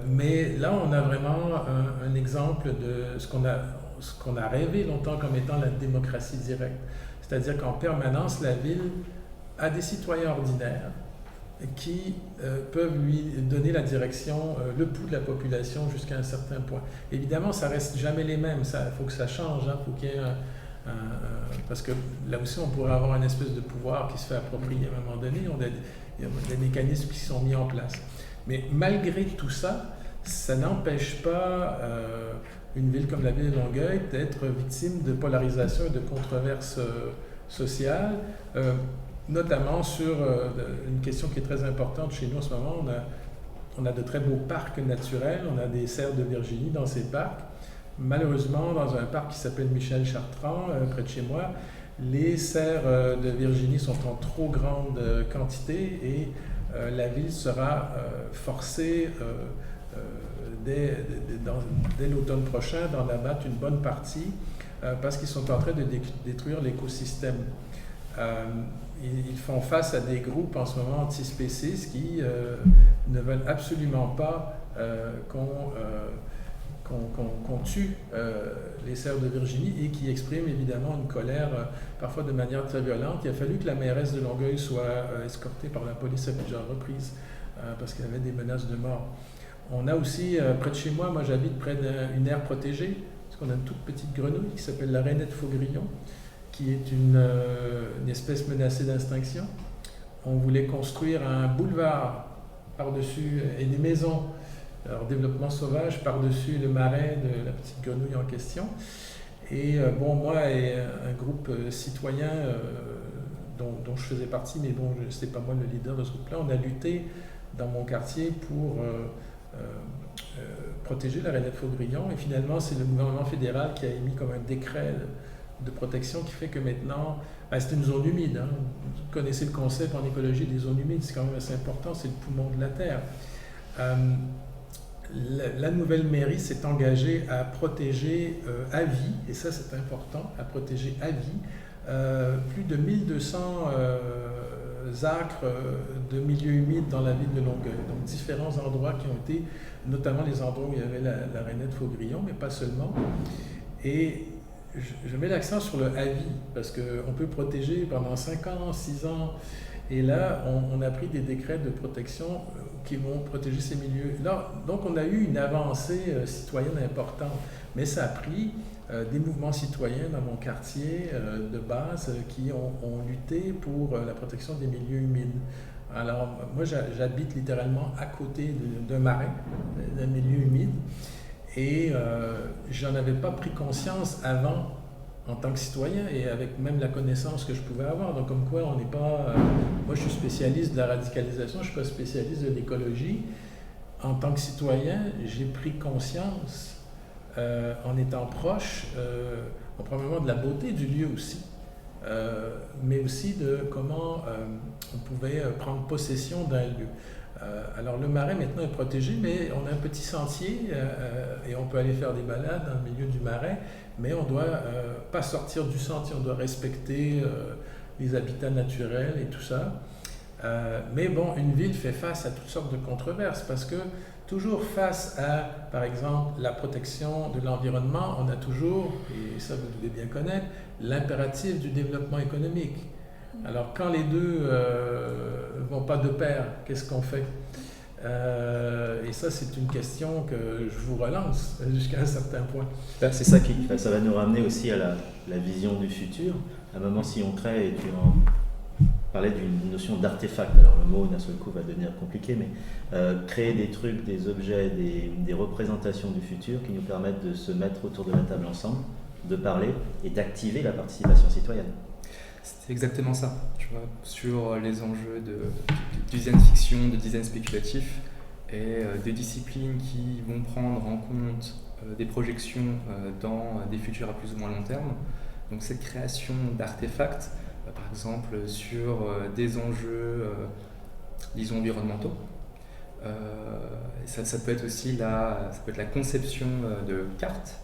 Mais là, on a vraiment un exemple de ce qu'on a rêvé longtemps comme étant la démocratie directe. C'est-à-dire qu'en permanence, la ville a des citoyens ordinaires qui peuvent lui donner la direction, le pouls de la population jusqu'à un certain point. Évidemment, ça reste jamais les mêmes. Il faut que ça change. Faut qu'il y ait parce que là aussi, on pourrait avoir une espèce de pouvoir qui se fait approprier à un moment donné. Il y a des mécanismes qui sont mis en place. Mais malgré tout ça, ça n'empêche pas une ville comme la ville de Longueuil d'être victime de polarisation et de controverses sociales, notamment sur une question qui est très importante chez nous en ce moment. On a de très beaux parcs naturels, on a des cerfs de Virginie dans ces parcs. Malheureusement, dans un parc qui s'appelle Michel Chartrand, près de chez moi, les cerfs de Virginie sont en trop grande quantité et la ville sera forcée dès l'automne prochain d'en abattre une bonne partie parce qu'ils sont en train de détruire l'écosystème. Ils font face à des groupes en ce moment antispécistes qui ne veulent absolument pas qu'on tue les cerfs de Virginie et qui expriment évidemment une colère parfois de manière très violente. Il a fallu que la mairesse de Longueuil soit escortée par la police à plusieurs reprises parce qu'il y avait des menaces de mort. On a aussi, près de chez moi j'habite près d'une aire protégée, parce qu'on a une toute petite grenouille qui s'appelle la rainette faugrillon, qui est une espèce menacée d'extinction. On voulait construire un boulevard par-dessus et des maisons, alors développement sauvage, par-dessus le marais de la petite grenouille en question. Et moi et un groupe citoyen dont je faisais partie, mais ce n'était pas moi le leader de ce groupe-là, on a lutté dans mon quartier pour protéger la rainette faugrillon. Et finalement, c'est le gouvernement fédéral qui a émis comme un décret de protection qui fait que maintenant, c'est une zone humide. Vous connaissez le concept en écologie des zones humides, c'est quand même assez important, c'est le poumon de la terre. La nouvelle mairie s'est engagée à protéger à vie, et ça c'est important, à protéger à vie, plus de 1200 acres de milieux humides dans la ville de Longueuil. Donc différents endroits qui ont été, notamment les endroits où il y avait la rainette faugrillon, mais pas seulement. Et je mets l'accent sur le à vie, parce qu'on peut protéger pendant 5 ans, 6 ans, et là, on a pris des décrets de protection qui vont protéger ces milieux. Là, donc, on a eu une avancée citoyenne importante, mais ça a pris des mouvements citoyens dans mon quartier de base qui ont lutté pour la protection des milieux humides. Alors, moi, j'habite littéralement à côté d'un marais, d'un milieu humide, Et j'en avais pas pris conscience avant en tant que citoyen et avec même la connaissance que je pouvais avoir. Donc comme quoi on n'est pas... moi je suis spécialiste de la radicalisation, je ne suis pas spécialiste de l'écologie. En tant que citoyen, j'ai pris conscience en étant proche, premièrement de la beauté du lieu aussi, mais aussi de comment on pouvait prendre possession d'un lieu. Alors le marais maintenant est protégé, mais on a un petit sentier et on peut aller faire des balades dans le milieu du marais, mais on ne doit pas sortir du sentier, on doit respecter les habitats naturels et tout ça. Mais bon, une ville fait face à toutes sortes de controverses parce que toujours face à, par exemple, la protection de l'environnement, on a toujours, et ça vous devez bien connaître, l'impératif du développement économique. Alors quand les deux ne vont pas de pair, qu'est-ce qu'on fait? Et ça, c'est une question que je vous relance jusqu'à un certain point. C'est ça ça va nous ramener aussi à la vision du futur. À un moment, si on crée, et tu en parlais d'une notion d'artefact, alors le mot d'un seul coup va devenir compliqué, mais créer des trucs, des objets, des représentations du futur qui nous permettent de se mettre autour de la table ensemble, de parler et d'activer la participation citoyenne. C'est exactement ça, tu vois, sur les enjeux de design fiction, de design spéculatif et de disciplines qui vont prendre en compte des projections dans des futurs à plus ou moins long terme. Donc cette création d'artefacts, par exemple sur des enjeux, disons, environnementaux. Ça peut être aussi la conception de cartes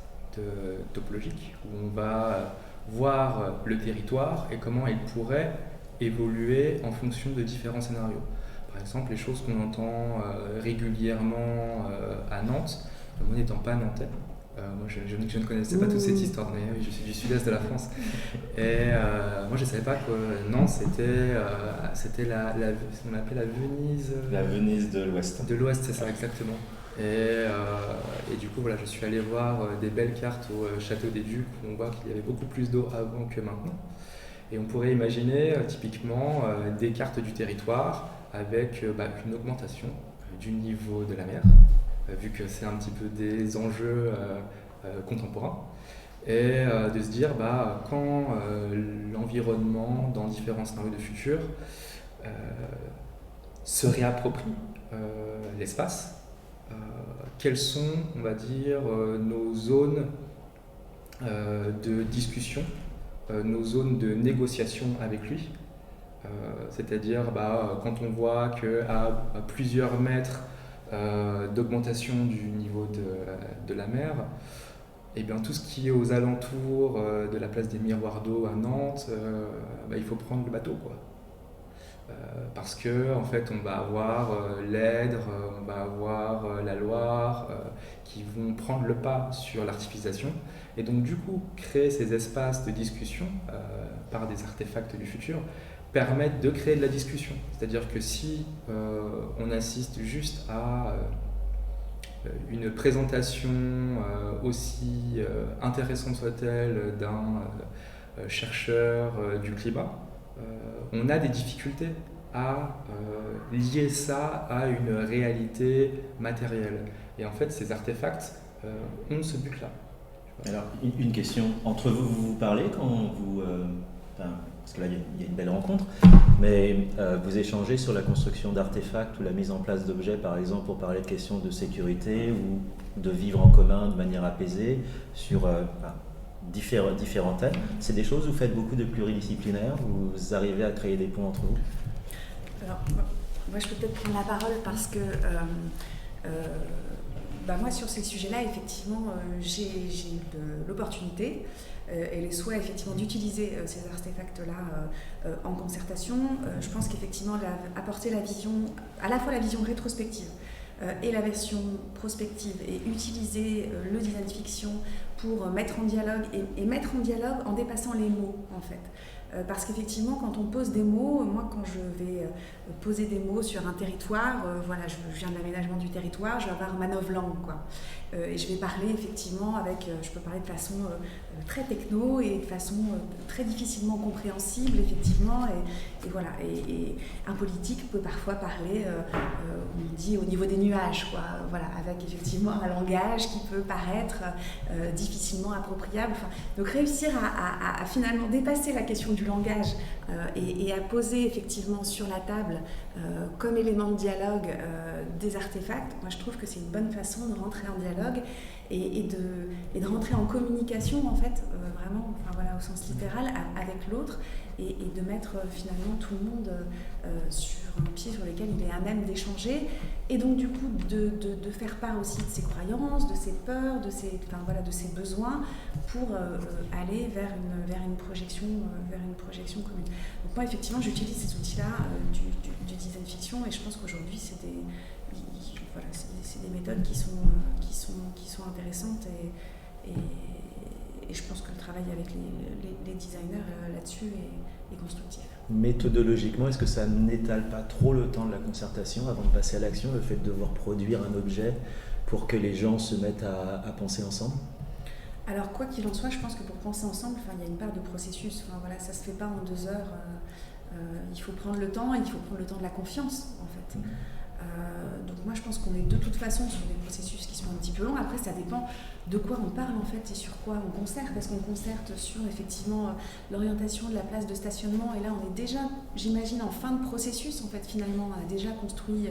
topologiques où on va voir le territoire et comment il pourrait évoluer en fonction de différents scénarios. Par exemple, les choses qu'on entend régulièrement à Nantes, moi n'étant pas nantais, moi je ne connaissais pas toute cette histoire, mais oui, je suis du sud-est de la France, et moi je ne savais pas que Nantes c'était ce qu'on appelait la Venise... La Venise de l'Ouest. De l'Ouest, c'est ça, exactement. Et du coup, voilà, je suis allé voir des belles cartes au Château des Ducs où on voit qu'il y avait beaucoup plus d'eau avant que maintenant. Et on pourrait imaginer typiquement des cartes du territoire avec une augmentation du niveau de la mer, vu que c'est un petit peu des enjeux contemporains. Et de se dire, quand l'environnement dans différents scénarios de futur se réapproprie l'espace, quelles sont, on va dire, nos zones de discussion, nos zones de négociation avec lui. C'est-à-dire quand on voit qu'à plusieurs mètres d'augmentation du niveau de la mer, et bien tout ce qui est aux alentours de la place des Miroirs d'eau à Nantes, il faut prendre le bateau, quoi. Parce que en fait on va avoir l'Èdre, on va avoir la Loire qui vont prendre le pas sur l'artificialisation et donc du coup créer ces espaces de discussion par des artefacts du futur permettent de créer de la discussion. C'est-à-dire que si on assiste juste à une présentation aussi intéressante soit-elle d'un chercheur du climat, on a des difficultés à lier ça à une réalité matérielle. Et en fait, ces artefacts ont ce but-là. Alors, une question. Entre vous, vous parlez quand vous... parce que là, il y a une belle rencontre, mais vous échangez sur la construction d'artefacts ou la mise en place d'objets, par exemple, pour parler de questions de sécurité ou de vivre en commun de manière apaisée sur... différents thèmes. C'est des choses où vous faites beaucoup de pluridisciplinaire, où vous arrivez à créer des ponts entre vous? Alors, moi je peux peut-être prendre la parole parce que moi sur ces sujets-là, effectivement, j'ai l'opportunité et les souhaits effectivement d'utiliser ces artefacts-là en concertation. Je pense qu'effectivement apporter la vision, à la fois la vision rétrospective et la version prospective et utiliser le design fiction pour mettre en dialogue et mettre en dialogue en dépassant les mots en fait. Parce qu'effectivement, quand on pose des mots, moi quand je vais poser des mots sur un territoire, voilà, je viens de l'aménagement du territoire, je vais avoir ma novlangue, quoi. Et je vais parler effectivement je peux parler de façon très techno et de façon très difficilement compréhensible, effectivement. Et voilà. Et un politique peut parfois parler, on dit au niveau des nuages, quoi. Voilà, avec effectivement un langage qui peut paraître difficilement appropriable. Enfin, donc réussir à finalement dépasser la question du langage et à poser effectivement sur la table comme élément de dialogue des artefacts, moi je trouve que c'est une bonne façon de rentrer en dialogue et de rentrer en communication en fait, vraiment, enfin, voilà, au sens littéral, avec l'autre et de mettre finalement tout le monde sur un pied sur lequel il est à même d'échanger et donc du coup de faire part aussi de ses croyances, de ses peurs, de ses besoins pour aller vers une projection commune. Donc moi effectivement j'utilise ces outils-là du design fiction et je pense qu'aujourd'hui c'est des méthodes qui sont intéressantes et je pense que le travail avec les designers là-dessus est constructif. Méthodologiquement, est-ce que ça n'étale pas trop le temps de la concertation avant de passer à l'action, le fait de devoir produire un objet pour que les gens se mettent à penser ensemble ? Alors quoi qu'il en soit, je pense que pour penser ensemble, il y a une part de processus. Voilà, ça ne se fait pas en 2 heures. Il faut prendre le temps et il faut prendre le temps de la confiance en fait. Donc moi je pense qu'on est de toute façon sur des processus qui sont un petit peu longs. Après ça dépend de quoi on parle en fait et sur quoi on concerte. Est-ce qu'on concerte sur effectivement l'orientation de la place de stationnement et là on est déjà, j'imagine, en fin de processus en fait finalement. On a déjà construit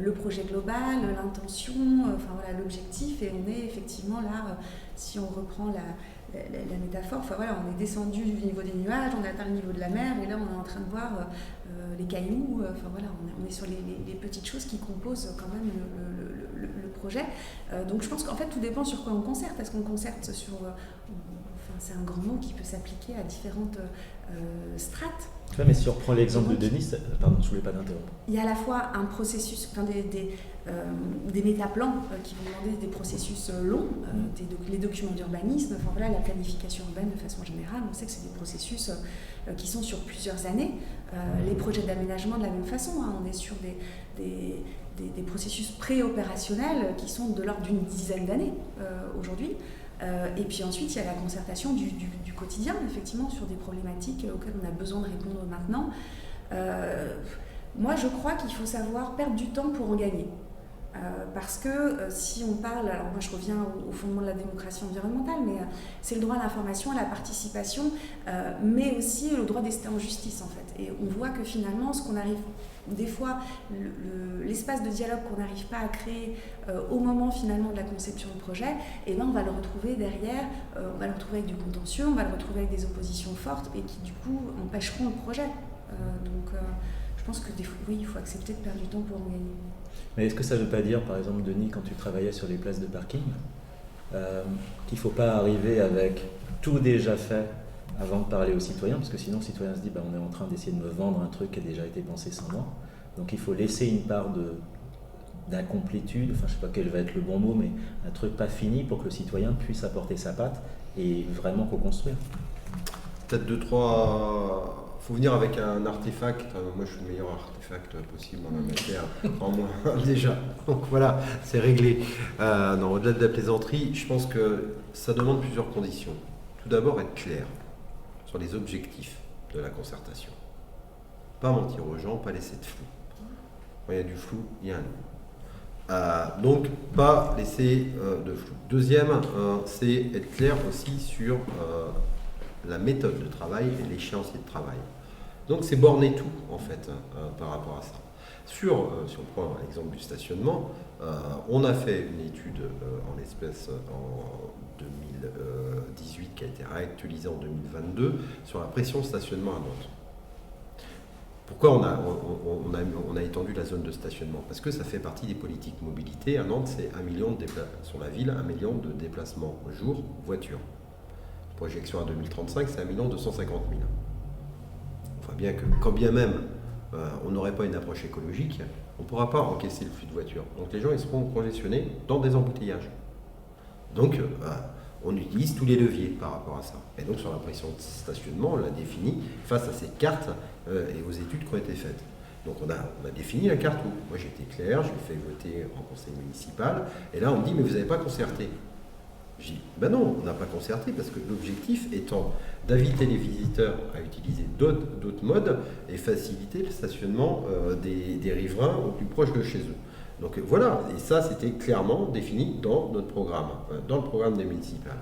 le projet global, l'intention, l'objectif et on est effectivement là, si on reprend la métaphore, on est descendu du niveau des nuages, on a atteint le niveau de la mer et là on est en train de voir les cailloux, on est sur les petites choses qui composent quand même le projet. Donc je pense qu'en fait tout dépend sur quoi on concerte. Est-ce qu'on concerte sur... c'est un grand mot qui peut s'appliquer à différentes strates. Ouais, mais si on reprend l'exemple de Denis, pardon, je ne voulais pas t'interrompre. Il y a à la fois un processus, des métaplans qui vont demander des processus longs, les documents d'urbanisme, la planification urbaine de façon générale, on sait que c'est des processus qui sont sur plusieurs années. Les projets d'aménagement de la même façon, on est sur des processus pré-opérationnels qui sont de l'ordre d'une dizaine d'années aujourd'hui. Et puis ensuite, il y a la concertation du quotidien, effectivement, sur des problématiques auxquelles on a besoin de répondre maintenant. Moi, je crois qu'il faut savoir perdre du temps pour en gagner. Parce que si on parle, alors moi je reviens au fondement de la démocratie environnementale, mais c'est le droit à l'information, à la participation, mais aussi le droit d'ester en justice en fait. Et on voit que finalement, ce qu'on arrive, des fois, l'espace de dialogue qu'on n'arrive pas à créer au moment finalement de la conception de projet, et ben on va le retrouver derrière, on va le retrouver avec du contentieux, on va le retrouver avec des oppositions fortes et qui du coup empêcheront le projet. Donc je pense que oui, il faut accepter de perdre du temps pour en gagner. Mais est-ce que ça ne veut pas dire, par exemple, Denis, quand tu travaillais sur les places de parking, qu'il ne faut pas arriver avec tout déjà fait avant de parler aux citoyens, parce que sinon le citoyen se dit on est en train d'essayer de me vendre un truc qui a déjà été pensé sans moi. Donc il faut laisser une part d'incomplétude, je ne sais pas quel va être le bon mot, mais un truc pas fini pour que le citoyen puisse apporter sa patte et vraiment co-construire. Peut-être 2-3... Il faut venir avec un artefact. Moi, je suis le meilleur artefact possible en la matière, en moins déjà. Donc voilà, c'est réglé. Au-delà de la plaisanterie, je pense que ça demande plusieurs conditions. Tout d'abord, être clair sur les objectifs de la concertation. Pas mentir aux gens, pas laisser de flou. Quand il y a du flou, il y a un loup. Donc, pas laisser de flou. Deuxième, c'est être clair aussi sur la méthode de travail et l'échéancier de travail. Donc c'est borner tout en fait par rapport à ça. Si on prend l'exemple du stationnement, on a fait une étude en l'espèce en 2018 qui a été réactualisée en 2022 sur la pression de stationnement à Nantes. Pourquoi on a étendu la zone de stationnement? Parce que ça fait partie des politiques mobilité. À Nantes, c'est 1 million sur la ville, 1 million de déplacements jour, voiture. Projection à 2035, c'est 1 250 000. On voit bien que, quand bien même on n'aurait pas une approche écologique, on ne pourra pas encaisser le flux de voitures. Donc les gens ils seront congestionnés dans des embouteillages. Donc on utilise tous les leviers par rapport à ça. Et donc sur la pression de stationnement, on l'a défini face à ces cartes et aux études qui ont été faites. Donc on a défini la carte. Moi j'étais clair, je l'ai fait voter en conseil municipal, et là on me dit mais vous n'avez pas concerté. Je dis ben non, on n'a pas concerté parce que l'objectif étant d'inviter les visiteurs à utiliser d'autres modes et faciliter le stationnement des riverains au plus proche de chez eux. Donc voilà, et ça c'était clairement défini dans notre programme, dans le programme des municipales.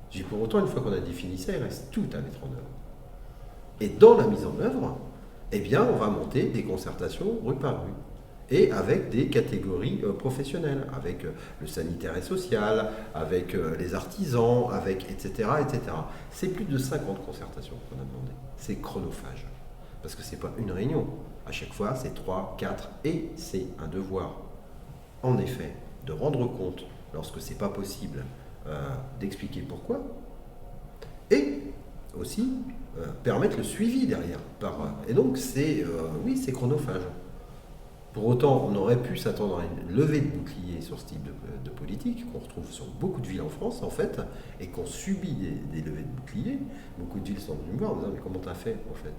J'ai pour autant, une fois qu'on a défini ça, il reste tout à mettre en œuvre. Et dans la mise en œuvre, eh bien, on va monter des concertations rue par rue, et avec des catégories professionnelles, avec le sanitaire et social, avec les artisans, avec etc. etc. C'est plus de 50 concertations qu'on a demandé. C'est chronophage, parce que c'est pas une réunion. À chaque fois, c'est 3, 4, et c'est un devoir. En effet, de rendre compte, lorsque c'est pas possible, d'expliquer pourquoi, et aussi permettre le suivi derrière. Et donc, oui, c'est chronophage. Pour autant, on aurait pu s'attendre à une levée de boucliers sur ce type de politique, qu'on retrouve sur beaucoup de villes en France, en fait, et qu'on subit des levées de boucliers. Beaucoup de villes sont venues me voir en disant, mais comment t'as fait, en fait?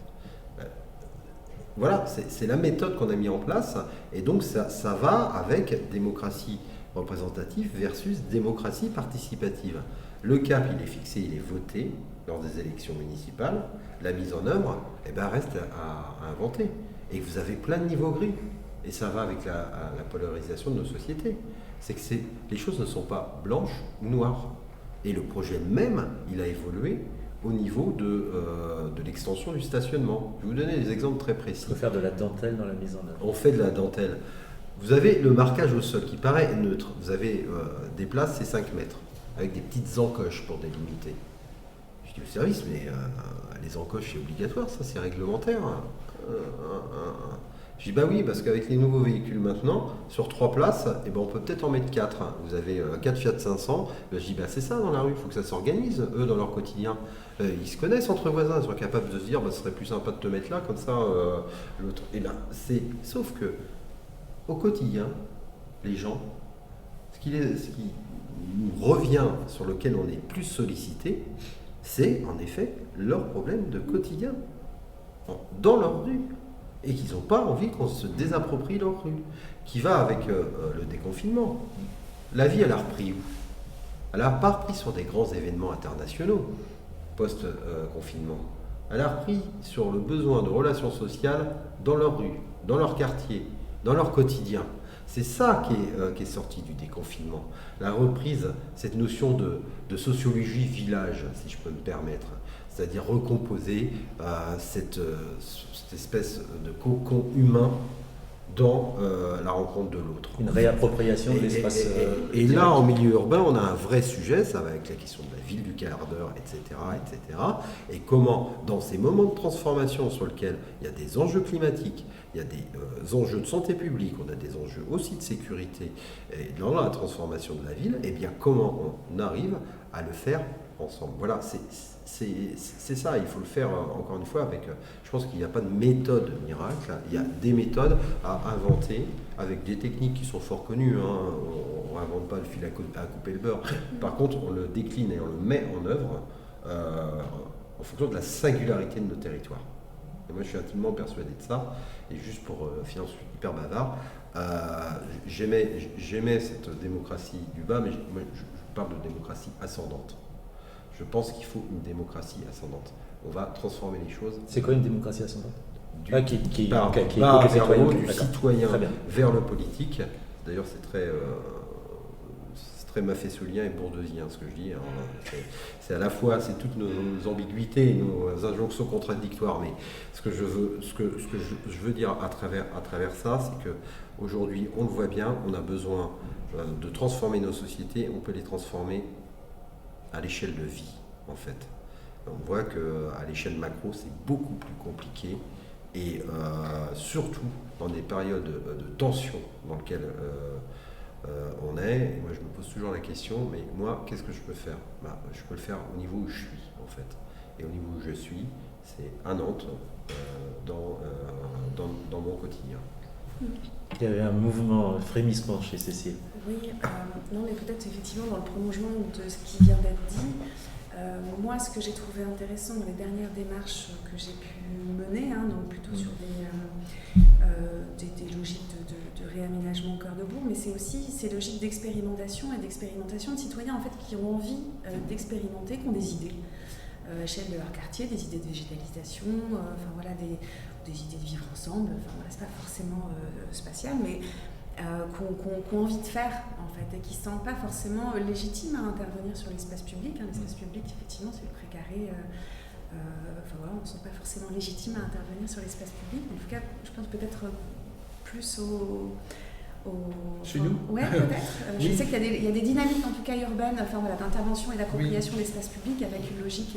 Voilà, c'est la méthode qu'on a mis en place, et donc ça va avec démocratie représentative versus démocratie participative. Le cap, il est fixé, il est voté lors des élections municipales. La mise en œuvre, reste à inventer. Et vous avez plein de niveaux gris. Et ça va avec la polarisation de nos sociétés. C'est que les choses ne sont pas blanches ou noires. Et le projet même, il a évolué au niveau de l'extension du stationnement. Je vais vous donner des exemples très précis. On peut faire de la dentelle dans la mise en œuvre. On fait de la dentelle. Vous avez le marquage au sol qui paraît neutre. Vous avez des places, c'est 5 mètres, avec des petites encoches pour délimiter. Je dis au service, mais les encoches, c'est obligatoire, ça, c'est réglementaire. Je dis, bah oui, parce qu'avec les nouveaux véhicules maintenant, sur 3 places, on peut peut-être en mettre 4. Vous avez 4 Fiat 500. Je dis, c'est ça dans la rue, il faut que ça s'organise, eux, dans leur quotidien. Ils se connaissent entre voisins, ils sont capables de se dire, ce serait plus sympa de te mettre là, comme ça, l'autre. Et là, sauf que, au quotidien, les gens, ce qui nous revient, sur lequel on est plus sollicité, c'est en effet leur problème de quotidien, dans leur rue. Et qu'ils n'ont pas envie qu'on se désapproprie leur rue, qui va avec le déconfinement. La vie, elle a repris où? Elle n'a pas repris sur des grands événements internationaux, post-confinement. Elle a repris sur le besoin de relations sociales dans leur rue, dans leur quartier, dans leur quotidien. C'est ça qui est sorti du déconfinement. La reprise, cette notion de sociologie village, si je peux me permettre. C'est-à-dire recomposer cette espèce de cocon humain dans la rencontre de l'autre. Une réappropriation de l'espace. Et là, en milieu urbain, on a un vrai sujet, ça va avec la question de la ville du quart d'heure, etc., etc. Et comment, dans ces moments de transformation sur lesquels il y a des enjeux climatiques, il y a des enjeux de santé publique, on a des enjeux aussi de sécurité, et dans la transformation de la ville, comment on arrive à le faire ensemble. Voilà, c'est ça, il faut le faire encore une fois avec, je pense qu'il n'y a pas de méthode miracle, il y a des méthodes à inventer avec des techniques qui sont fort connues, on n'invente pas le fil à couper le beurre, par contre on le décline et on le met en œuvre en fonction de la singularité de nos territoires. Et moi je suis intimement persuadé de ça, et juste pour finir, je suis hyper bavard, j'aimais cette démocratie du bas, mais moi, je parle de démocratie ascendante. Je pense qu'il faut une démocratie ascendante. On va transformer les choses. C'est quoi une démocratie ascendante? Du citoyen vers le politique. D'ailleurs, c'est très maffesolien et bourdeusien ce que je dis. C'est à la fois, c'est toutes nos ambiguïtés, nos injonctions contradictoires. Mais ce que je veux dire à travers ça, c'est qu'aujourd'hui, on le voit bien, on a besoin de transformer nos sociétés. On peut les transformer à l'échelle de vie, en fait. On voit qu'à l'échelle macro, c'est beaucoup plus compliqué, et surtout dans des périodes de tension dans lesquelles on est. Et moi, je me pose toujours la question, mais moi, qu'est-ce que je peux faire? Je peux le faire au niveau où je suis, en fait. Et au niveau où je suis, c'est à Nantes, dans mon quotidien. Il y avait un mouvement, frémissement chez Cécile. Oui, non, mais peut-être effectivement dans le prolongement de ce qui vient d'être dit, moi ce que j'ai trouvé intéressant dans les dernières démarches que j'ai pu mener, donc plutôt sur des logiques de réaménagement au cœur de bourg, mais c'est aussi ces logiques d'expérimentation et d'expérimentation de citoyens en fait, qui ont envie d'expérimenter, qui ont des idées à l'échelle de leur quartier, des idées de végétalisation, des idées de vivre ensemble, c'est pas forcément spatial, mais qui ont envie de faire en fait et qui ne se sentent pas forcément légitimes à intervenir sur l'espace public. L'espace public, effectivement, c'est le précaré. On ne se sent pas forcément légitime à intervenir sur l'espace public. En tout cas, je pense peut-être plus chez nous. Ouais, peut-être. Je sais qu'il y a des dynamiques en tout cas urbaines, d'intervention et d'appropriation de l'espace public avec une logique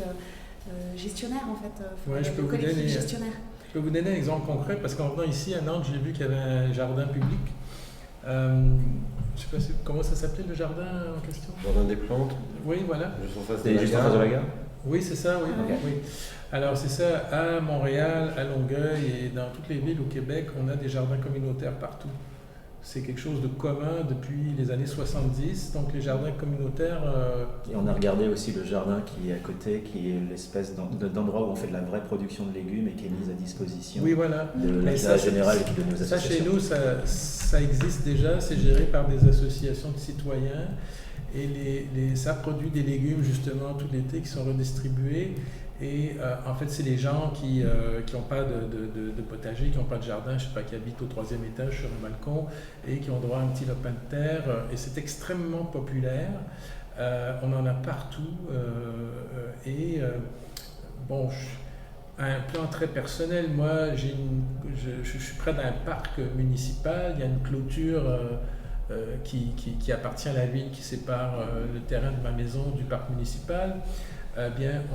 gestionnaire en fait. Je peux vous donner un exemple concret parce qu'en venant ici à Nantes, j'ai vu qu'il y avait un jardin public. Je ne sais pas comment ça s'appelait le jardin en question. Jardin des plantes. Oui, voilà. Juste en face de la gare. Oui, c'est ça, oui. Okay. Oui. Alors c'est ça, à Montréal, à Longueuil et dans toutes les villes au Québec, on a des jardins communautaires partout. C'est quelque chose de commun depuis les années 70, donc les jardins communautaires... Et on a regardé aussi le jardin qui est à côté, qui est l'espèce d'endroit où on fait de la vraie production de légumes et qui est mise à disposition de l'État général et de nos associations. Ça, chez nous, ça existe déjà, c'est géré par des associations de citoyens et ça produit des légumes justement tout l'été qui sont redistribués. Et en fait, c'est les gens qui n'ont pas de potager, qui n'ont pas de jardin, je sais pas, qui habitent au 3e étage sur un balcon et qui ont droit à un petit lopin de terre. Et c'est extrêmement populaire. On en a partout. À un plan très personnel, moi, je suis près d'un parc municipal. Il y a une clôture qui appartient à la ville, qui sépare le terrain de ma maison du parc municipal.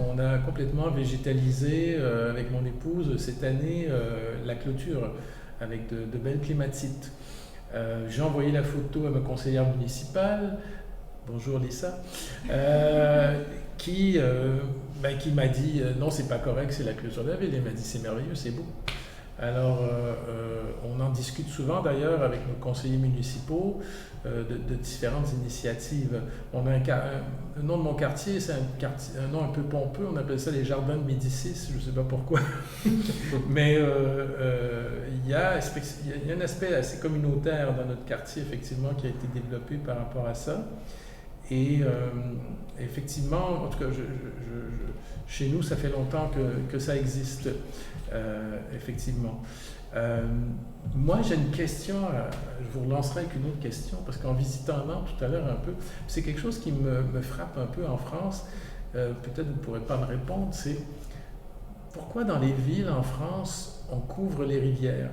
On a complètement végétalisé avec mon épouse cette année la clôture avec de belles clématites. J'ai envoyé la photo à ma conseillère municipale, bonjour Lisa, qui m'a dit non, c'est pas correct, c'est la clôture de la ville. Elle m'a dit c'est merveilleux, c'est beau. Alors, on en discute souvent d'ailleurs avec nos conseillers municipaux de différentes initiatives. On a le nom de mon quartier, c'est un nom un peu pompeux, on appelle ça les jardins de Médicis, je ne sais pas pourquoi. Mais il y a un aspect assez communautaire dans notre quartier, effectivement, qui a été développé par rapport à ça. Et effectivement, en tout cas, chez nous, ça fait longtemps que ça existe. Effectivement. Moi, j'ai une question, je vous relancerai avec une autre question, parce qu'en visitant Nantes tout à l'heure un peu, c'est quelque chose qui me frappe un peu en France, peut-être vous ne pourrez pas me répondre, c'est pourquoi dans les villes en France, on couvre les rivières?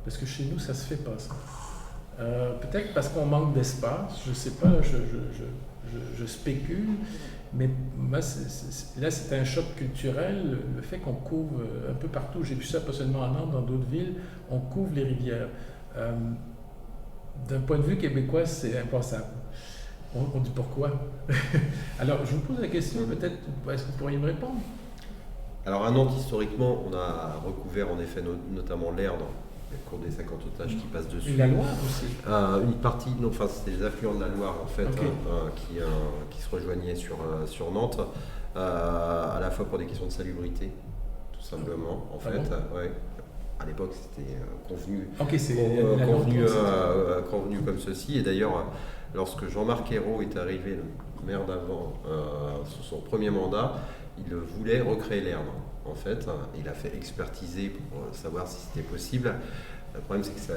Parce que chez nous, ça ne se fait pas, ça. Peut-être parce qu'on manque d'espace, je ne sais pas, je spécule. Mais moi, là, c'est un choc culturel, le fait qu'on couvre un peu partout, j'ai vu ça pas seulement à Nantes, dans d'autres villes, on couvre les rivières. D'un point de vue québécois, c'est impensable. On dit pourquoi? Alors, je vous pose la question, peut-être, est-ce que vous pourriez me répondre? Alors, à Nantes, historiquement, on a recouvert en effet notamment l'Erdre, le cours des 50 otages qui passent dessus. Et la Loire aussi. Une partie, non, enfin c'était les affluents de la Loire en fait, okay. Qui se rejoignaient sur Nantes, à la fois pour des questions de salubrité, tout simplement, en fait. Ouais. À l'époque c'était convenu, convenu comme ceci, et d'ailleurs lorsque Jean-Marc Ayrault est arrivé, le maire d'avant, sous son premier mandat, il voulait recréer l'Erdre. En fait, il a fait expertiser pour savoir si c'était possible. Le problème, c'est que ça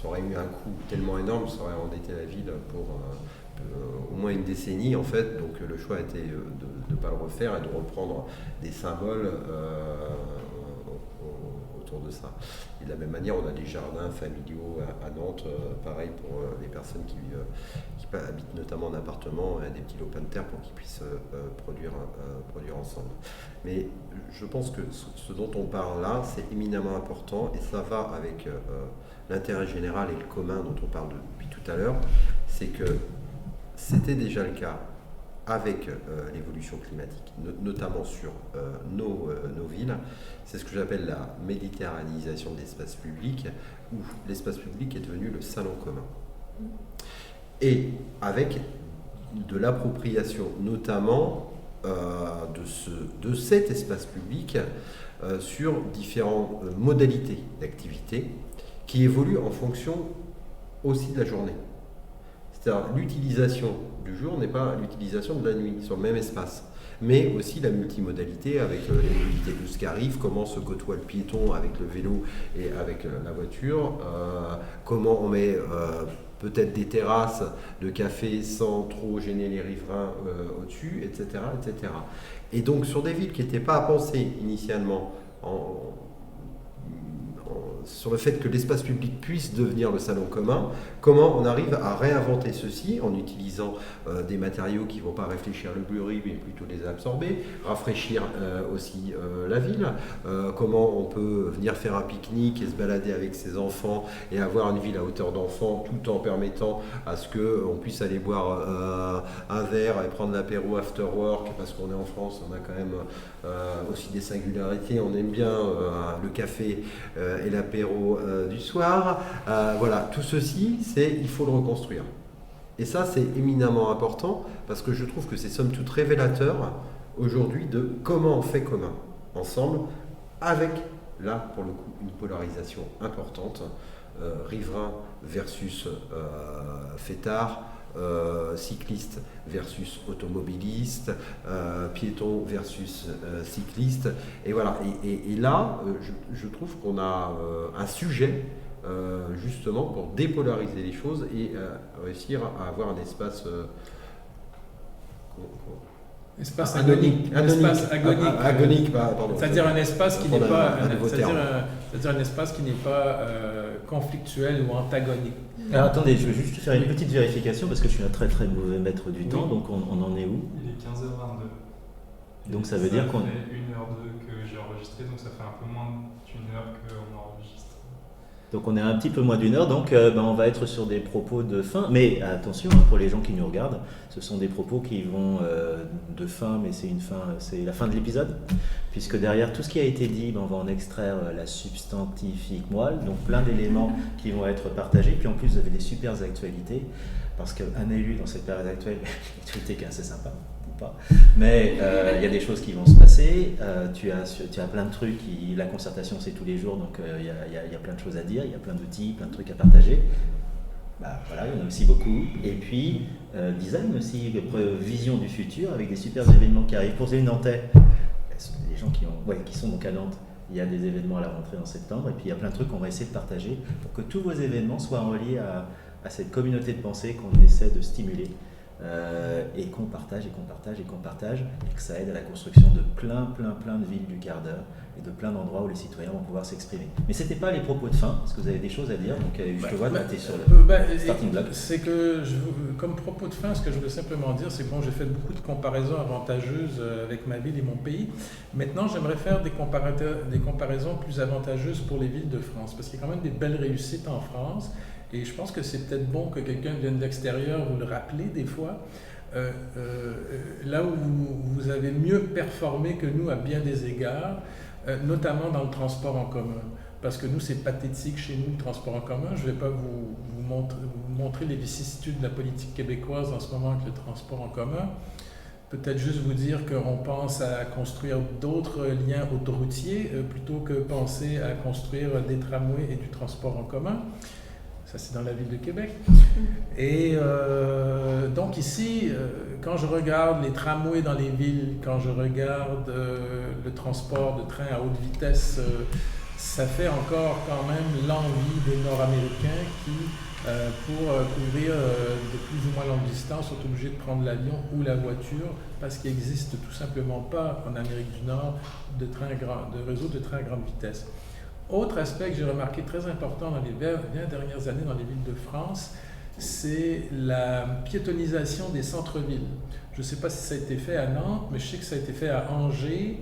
aurait eu un coût tellement énorme, ça aurait endetté la ville pour au moins une décennie, en fait. Donc, le choix a été de ne pas le refaire et de reprendre des symboles autour de ça. Et de la même manière, on a des jardins familiaux à Nantes, pareil pour les personnes qui habitent notamment en appartement, des petits lopins de terre pour qu'ils puissent produire ensemble. Mais je pense que ce dont on parle là, c'est éminemment important et ça va avec l'intérêt général et le commun dont on parle depuis tout à l'heure, c'est que c'était déjà le cas avec l'évolution climatique, notamment sur nos villes. C'est ce que j'appelle la méditerranéisation de l'espace public, où l'espace public est devenu le salon commun. Et avec de l'appropriation, notamment de cet espace public sur différentes modalités d'activité qui évoluent en fonction aussi de la journée. C'est-à-dire l'utilisation du jour n'est pas l'utilisation de la nuit sur le même espace, mais aussi la multimodalité avec les mobilités douces qui arrivent, comment se côtoie le piéton avec le vélo et avec la voiture, comment on met peut-être des terrasses de café sans trop gêner les riverains au-dessus, etc., etc. Et donc sur des villes qui n'étaient pas à penser initialement sur le fait que l'espace public puisse devenir le salon commun, comment on arrive à réinventer ceci en utilisant des matériaux qui ne vont pas réfléchir le bruit, mais plutôt les absorber, rafraîchir aussi la ville, comment on peut venir faire un pique-nique et se balader avec ses enfants et avoir une ville à hauteur d'enfant tout en permettant à ce qu'on puisse aller boire un verre et prendre l'apéro after work, parce qu'on est en France, on a quand même aussi des singularités, on aime bien le café et l'apéro du soir. Voilà, tout ceci, il faut le reconstruire. Et ça, c'est éminemment important parce que je trouve que c'est somme toute révélateur aujourd'hui de comment on fait commun ensemble, avec là, pour le coup, une polarisation importante, riverain versus fêtard, cycliste versus automobiliste, piéton versus cycliste, et voilà. Et là, je trouve qu'on a un sujet justement pour dépolariser les choses et réussir à avoir un espace espace agonique. Espace agonique. Pardon. C'est-à-dire un espace qui n'est pas, c'est-à-dire un espace qui n'est pas conflictuel ou antagonique. Alors attendez, je veux juste faire une petite vérification parce que je suis un très très mauvais maître du temps, donc on en est où? Il est 15h22. Donc ça veut dire qu'on... Ça fait 1h02 que j'ai enregistré, donc ça fait un peu moins d'une heure qu'on enregistre. Donc on est un petit peu moins d'une heure, donc on va être sur des propos de fin. Mais attention, pour les gens qui nous regardent, ce sont des propos qui vont de fin, mais c'est la fin de l'épisode. Puisque derrière tout ce qui a été dit, on va en extraire la substantifique moelle, donc plein d'éléments qui vont être partagés. Puis en plus, vous avez des super actualités, parce qu'un élu dans cette période actuelle, l'actualité qui est assez sympa. Pas. Mais il y a des choses qui vont se passer, tu as plein de trucs, la concertation c'est tous les jours, donc il y a plein de choses à dire, il y a plein d'outils, plein de trucs à partager. Voilà, il y en a aussi beaucoup. Et puis design aussi, vision du futur avec des super événements qui arrivent. Pour les Nantais, les gens qui sont donc à Nantes, il y a des événements à la rentrée en septembre, et puis il y a plein de trucs qu'on va essayer de partager pour que tous vos événements soient reliés à cette communauté de pensée qu'on essaie de stimuler. Et qu'on partage, et que ça aide à la construction de plein de villes du quart d'heure et de plein d'endroits où les citoyens vont pouvoir s'exprimer. Mais ce n'était pas les propos de fin, parce que vous avez des choses à dire, donc je te vois, tu es sur le starting block. C'est que, comme propos de fin, ce que je veux simplement dire, c'est que j'ai fait beaucoup de comparaisons avantageuses avec ma ville et mon pays. Maintenant, j'aimerais faire des comparaisons plus avantageuses pour les villes de France, parce qu'il y a quand même des belles réussites en France. Et je pense que c'est peut-être bon que quelqu'un vienne de l'extérieur vous le rappeler des fois. Là où vous avez mieux performé que nous à bien des égards, notamment dans le transport en commun. Parce que nous, c'est pathétique chez nous, le transport en commun. Je ne vais pas vous montrer les vicissitudes de la politique québécoise en ce moment avec le transport en commun. Peut-être juste vous dire qu'on pense à construire d'autres liens autoroutiers plutôt que penser à construire des tramways et du transport en commun. Ça, c'est dans la ville de Québec. Et donc ici, quand je regarde les tramways dans les villes, quand je regarde le transport de train à haute vitesse, ça fait encore quand même l'envie des Nord-Américains qui, pour couvrir de plus ou moins longue distance, sont obligés de prendre l'avion ou la voiture parce qu'il n'existe tout simplement pas en Amérique du Nord de réseau de trains à grande vitesse. Autre aspect que j'ai remarqué très important dans les 20 dernières années dans les villes de France, c'est la piétonisation des centres-villes. Je ne sais pas si ça a été fait à Nantes, mais je sais que ça a été fait à Angers,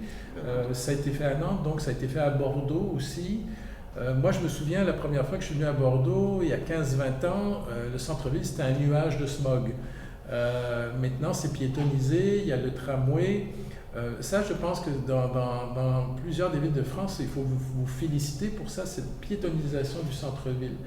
ça a été fait à Nantes, donc ça a été fait à Bordeaux aussi. Moi, je me souviens, la première fois que je suis venu à Bordeaux, il y a 15-20 ans, le centre-ville, c'était un nuage de smog. Maintenant, c'est piétonisé, il y a le tramway. Ça, je pense que dans plusieurs des villes de France, il faut vous féliciter pour ça, cette piétonisation du centre-ville.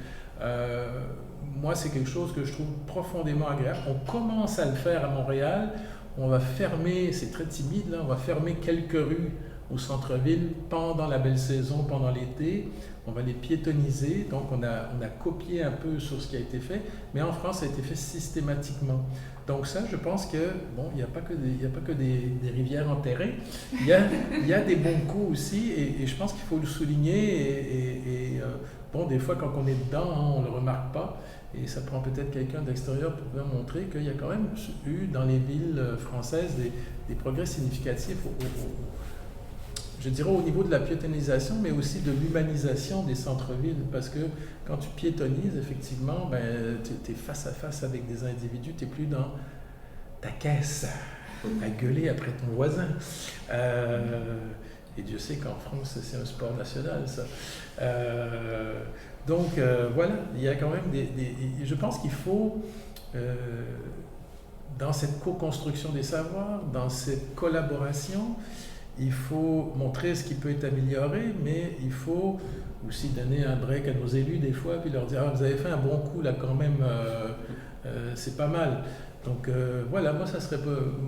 moi, c'est quelque chose que je trouve profondément agréable. On commence à le faire à Montréal. On va fermer, c'est très timide, là, on va fermer quelques rues au centre-ville pendant la belle saison, pendant l'été. On va les piétonniser. Donc, on a copié un peu sur ce qui a été fait. Mais en France, ça a été fait systématiquement. Donc ça, je pense que, bon, il n'y a pas que des rivières enterrées. Il y a des bons coups aussi. Et je pense qu'il faut le souligner. Bon, des fois, quand on est dedans, hein, on ne le remarque pas. Et ça prend peut-être quelqu'un d'extérieur pour pouvoir montrer qu'il y a quand même eu dans les villes françaises des progrès significatifs, je dirais au niveau de la piétonnisation, mais aussi de l'humanisation des centres-villes. Parce que quand tu piétonnises, effectivement, tu es face à face avec des individus, tu n'es plus dans ta caisse à gueuler après ton voisin. Et Dieu sait qu'en France, c'est un sport national, ça. Donc, voilà, il y a quand même je pense qu'il faut, dans cette co-construction des savoirs, dans cette collaboration, il faut montrer ce qui peut être amélioré, mais il faut aussi donner un break à nos élus des fois, puis leur dire « Ah, vous avez fait un bon coup là quand même, c'est pas mal ». Donc voilà, moi ça serait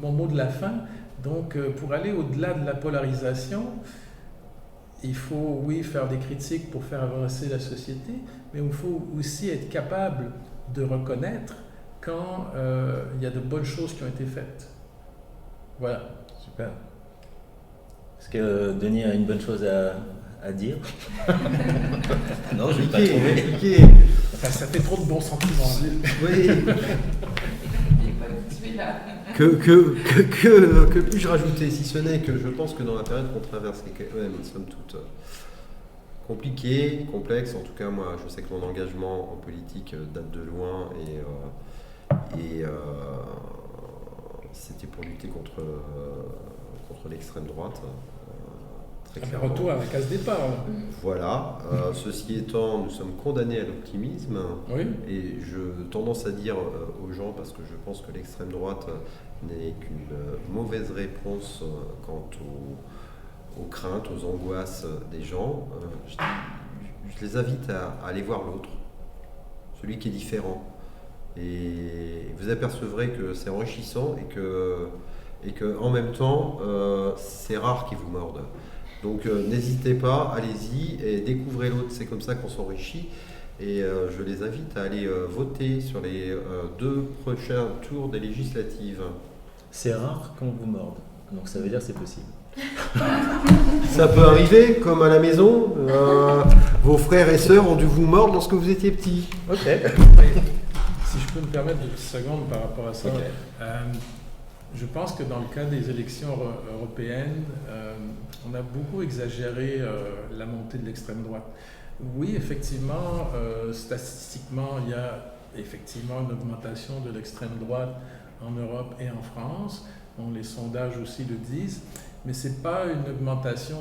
mon mot de la fin. Donc pour aller au-delà de la polarisation, il faut, oui, faire des critiques pour faire avancer la société, mais il faut aussi être capable de reconnaître quand il y a de bonnes choses qui ont été faites. Voilà. Super. Est-ce que Denis a une bonne chose à dire? Non, je ne vais pas trouver. Enfin, ça fait trop de bons sentiments. Oui. Que puis-je rajouter, si ce n'est que je pense que dans la période qu'on traverse, qui est quand même, somme toute, compliquée, complexe, en tout cas moi je sais que mon engagement en politique date de loin et c'était pour lutter contre l'extrême droite. Un retour à la case départ. Voilà. Ceci étant, nous sommes condamnés à l'optimisme. Oui. Et je tendance à dire aux gens, parce que je pense que l'extrême droite n'est qu'une mauvaise réponse quant aux craintes, aux angoisses des gens, je les invite à aller voir l'autre, celui qui est différent. Et vous apercevrez que c'est enrichissant et que en même temps, c'est rare qu'ils vous mordent. Donc n'hésitez pas, allez-y et découvrez l'autre, c'est comme ça qu'on s'enrichit. Et je les invite à aller voter sur les 2 prochains tours des législatives. C'est rare qu'on vous morde, donc ça veut dire que c'est possible. Ça peut arriver, comme à la maison, vos frères et sœurs ont dû vous mordre lorsque vous étiez petit. Ok. Si je peux me permettre 2 secondes par rapport à ça. Okay. Je pense que dans le cas des élections européennes, on a beaucoup exagéré la montée de l'extrême droite. Oui, effectivement, statistiquement, il y a effectivement une augmentation de l'extrême droite en Europe et en France. Bon, les sondages aussi le disent, mais ce n'est pas une augmentation.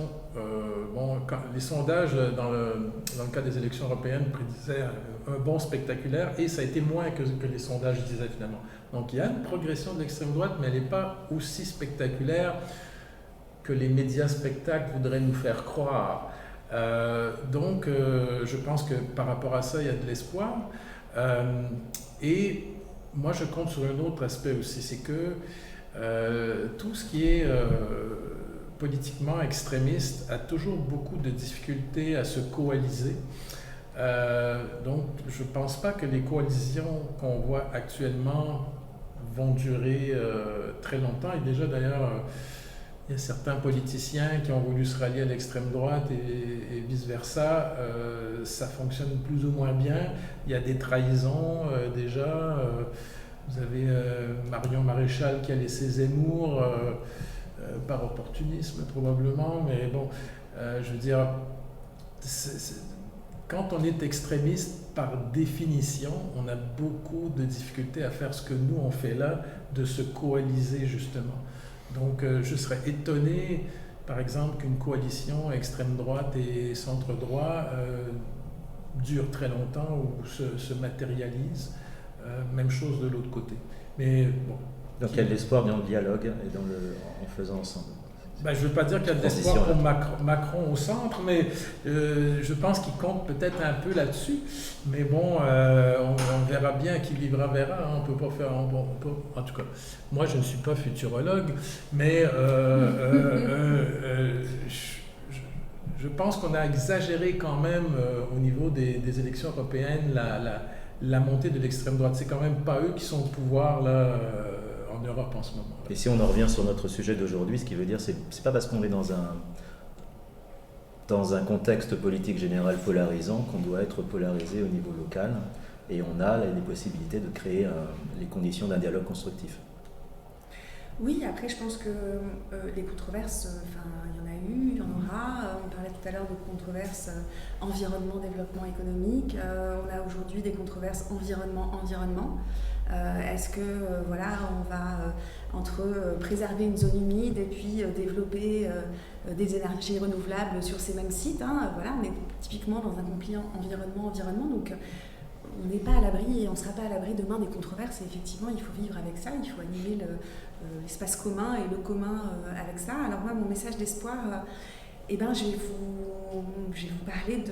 Les sondages, dans le cas des élections européennes, prédisaient un bond spectaculaire et ça a été moins que les sondages disaient finalement. Donc il y a une progression de l'extrême droite, mais elle n'est pas aussi spectaculaire que les médias spectacles voudraient nous faire croire. Donc je pense que par rapport à ça, il y a de l'espoir. Et moi, je compte sur un autre aspect aussi, c'est que tout ce qui est politiquement extrémiste a toujours beaucoup de difficultés à se coaliser. Donc, je ne pense pas que les coalitions qu'on voit actuellement vont durer très longtemps. Et déjà, d'ailleurs, il y a certains politiciens qui ont voulu se rallier à l'extrême droite et vice-versa. Ça fonctionne plus ou moins bien. Il y a des trahisons déjà. Vous avez Marion Maréchal qui a laissé Zemmour, par opportunisme probablement. Mais bon, je veux dire, quand on est extrémiste, par définition, on a beaucoup de difficultés à faire ce que nous on fait là, de se coaliser justement. Donc je serais étonné, par exemple, qu'une coalition extrême droite et centre droit dure très longtemps ou se matérialise. Même chose de l'autre côté. Mais bon. Donc il y a de l'espoir dans le dialogue et en faisant ensemble. Ben, je ne veux pas dire qu'il y a de l'espoir pour Macron au centre, mais je pense qu'il compte peut-être un peu là-dessus. Mais bon, on verra bien, qui vivra verra. Hein. On peut pas faire. En tout cas, moi je ne suis pas futurologue, mais je pense qu'on a exagéré quand même au niveau des élections européennes la montée de l'extrême droite. C'est quand même pas eux qui sont au pouvoir là. En Europe en ce moment. Et si on en revient sur notre sujet d'aujourd'hui, ce qui veut dire, c'est pas parce qu'on est dans un contexte politique général polarisant qu'on doit être polarisé au niveau local, et on a les possibilités de créer les conditions d'un dialogue constructif. Oui, après je pense que les controverses, il y en a eu, il y en aura. On parlait tout à l'heure de controverses environnement, développement économique. On a aujourd'hui des controverses environnement. Est-ce que on va entre préserver une zone humide et puis développer des énergies renouvelables sur ces mêmes sites, hein, on est typiquement dans un conflit environnement, donc on n'est pas à l'abri et on ne sera pas à l'abri demain des controverses. Et effectivement, il faut vivre avec ça, il faut animer l'espace commun et le commun avec ça. Alors moi, mon message d'espoir, je vais vous parler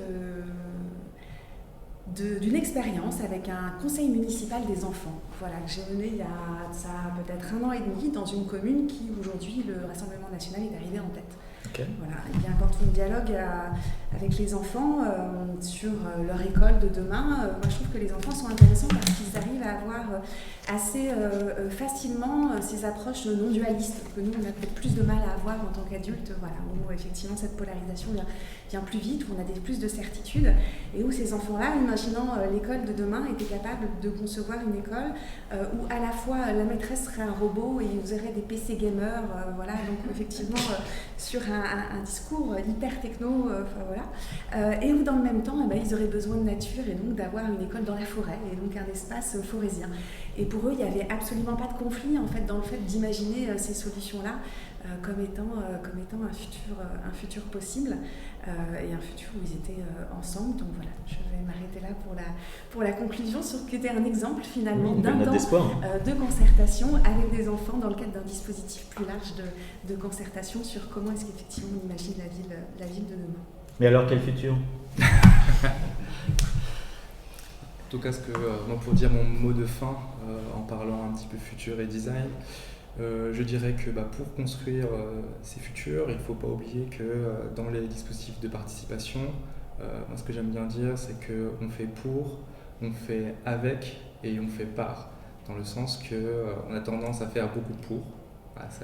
d'une expérience avec un conseil municipal des enfants, que j'ai mené il y a ça peut-être 1 an et demi dans une commune qui aujourd'hui le Rassemblement national est arrivé en tête. Okay. Et bien quand on dialogue avec les enfants sur leur école de demain, moi je trouve que les enfants sont intéressants parce qu'ils arrivent à avoir assez facilement ces approches non dualistes que nous on a peut-être plus de mal à avoir en tant qu'adultes, où effectivement cette polarisation vient plus vite, où on a plus de certitudes et où ces enfants-là, imaginant l'école de demain, étaient capables de concevoir une école où à la fois la maîtresse serait un robot et ils auraient des PC gamers, donc effectivement sur un discours hyper techno, et où dans le même temps, ils auraient besoin de nature et donc d'avoir une école dans la forêt et donc un espace forésien. Et pour eux, il n'y avait absolument pas de conflit en fait dans le fait d'imaginer ces solutions-là comme étant un futur possible et un futur où ils étaient ensemble. Donc voilà, je vais m'arrêter là pour la conclusion sur ce qui était un exemple finalement d'un temps de concertation avec des enfants dans le cadre d'un dispositif plus large de concertation sur comment est-ce qu'effectivement on imagine la ville de demain. Mais alors quel futur? En tout cas, moi, pour dire mon mot de fin, en parlant un petit peu futur et design, je dirais que pour construire ces futurs, il ne faut pas oublier que dans les dispositifs de participation, moi ce que j'aime bien dire, c'est qu'on fait pour, on fait avec et on fait par. Dans le sens qu'on a tendance à faire beaucoup pour.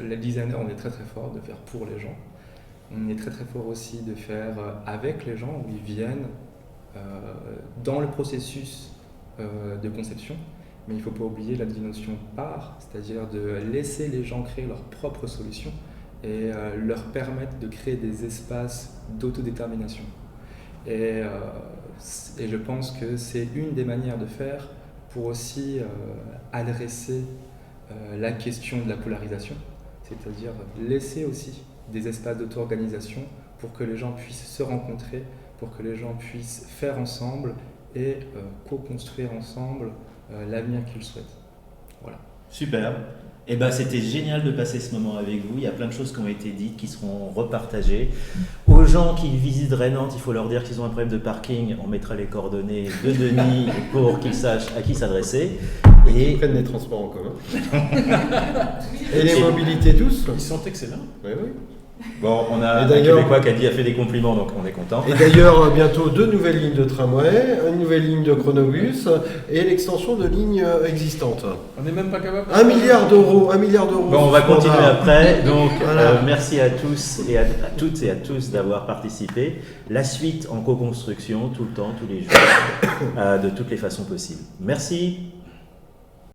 Les designers, on est très très fort de faire pour les gens. On est très très fort aussi de faire avec les gens, où ils viennent dans le processus de conception, mais il ne faut pas oublier la dimension par, c'est-à-dire de laisser les gens créer leurs propres solutions et leur permettre de créer des espaces d'autodétermination. Et je pense que c'est une des manières de faire pour aussi adresser la question de la polarisation, c'est-à-dire laisser aussi des espaces d'auto-organisation pour que les gens puissent se rencontrer, pour que les gens puissent faire ensemble et co-construire ensemble l'avenir qu'ils souhaitent. Voilà. Super. C'était génial de passer ce moment avec vous. Il y a plein de choses qui ont été dites, qui seront repartagées. Aux gens qui visiteraient Nantes, il faut leur dire qu'ils ont un problème de parking. On mettra les coordonnées de Denis pour qu'ils sachent à qui s'adresser. Et ils prennent les transports en commun. Et les mobilités tous. Ils sont excellents. Oui. Bon, on a un Québécois qui a fait des compliments, donc on est content. Et d'ailleurs, bientôt 2 nouvelles lignes de tramway, une nouvelle ligne de chronobus et l'extension de lignes existantes. On n'est même pas capable. 1 milliard d'euros. Bon, on va continuer après. Donc, merci à tous et à toutes et à tous d'avoir participé. La suite en co-construction, tout le temps, tous les jours, de toutes les façons possibles. Merci.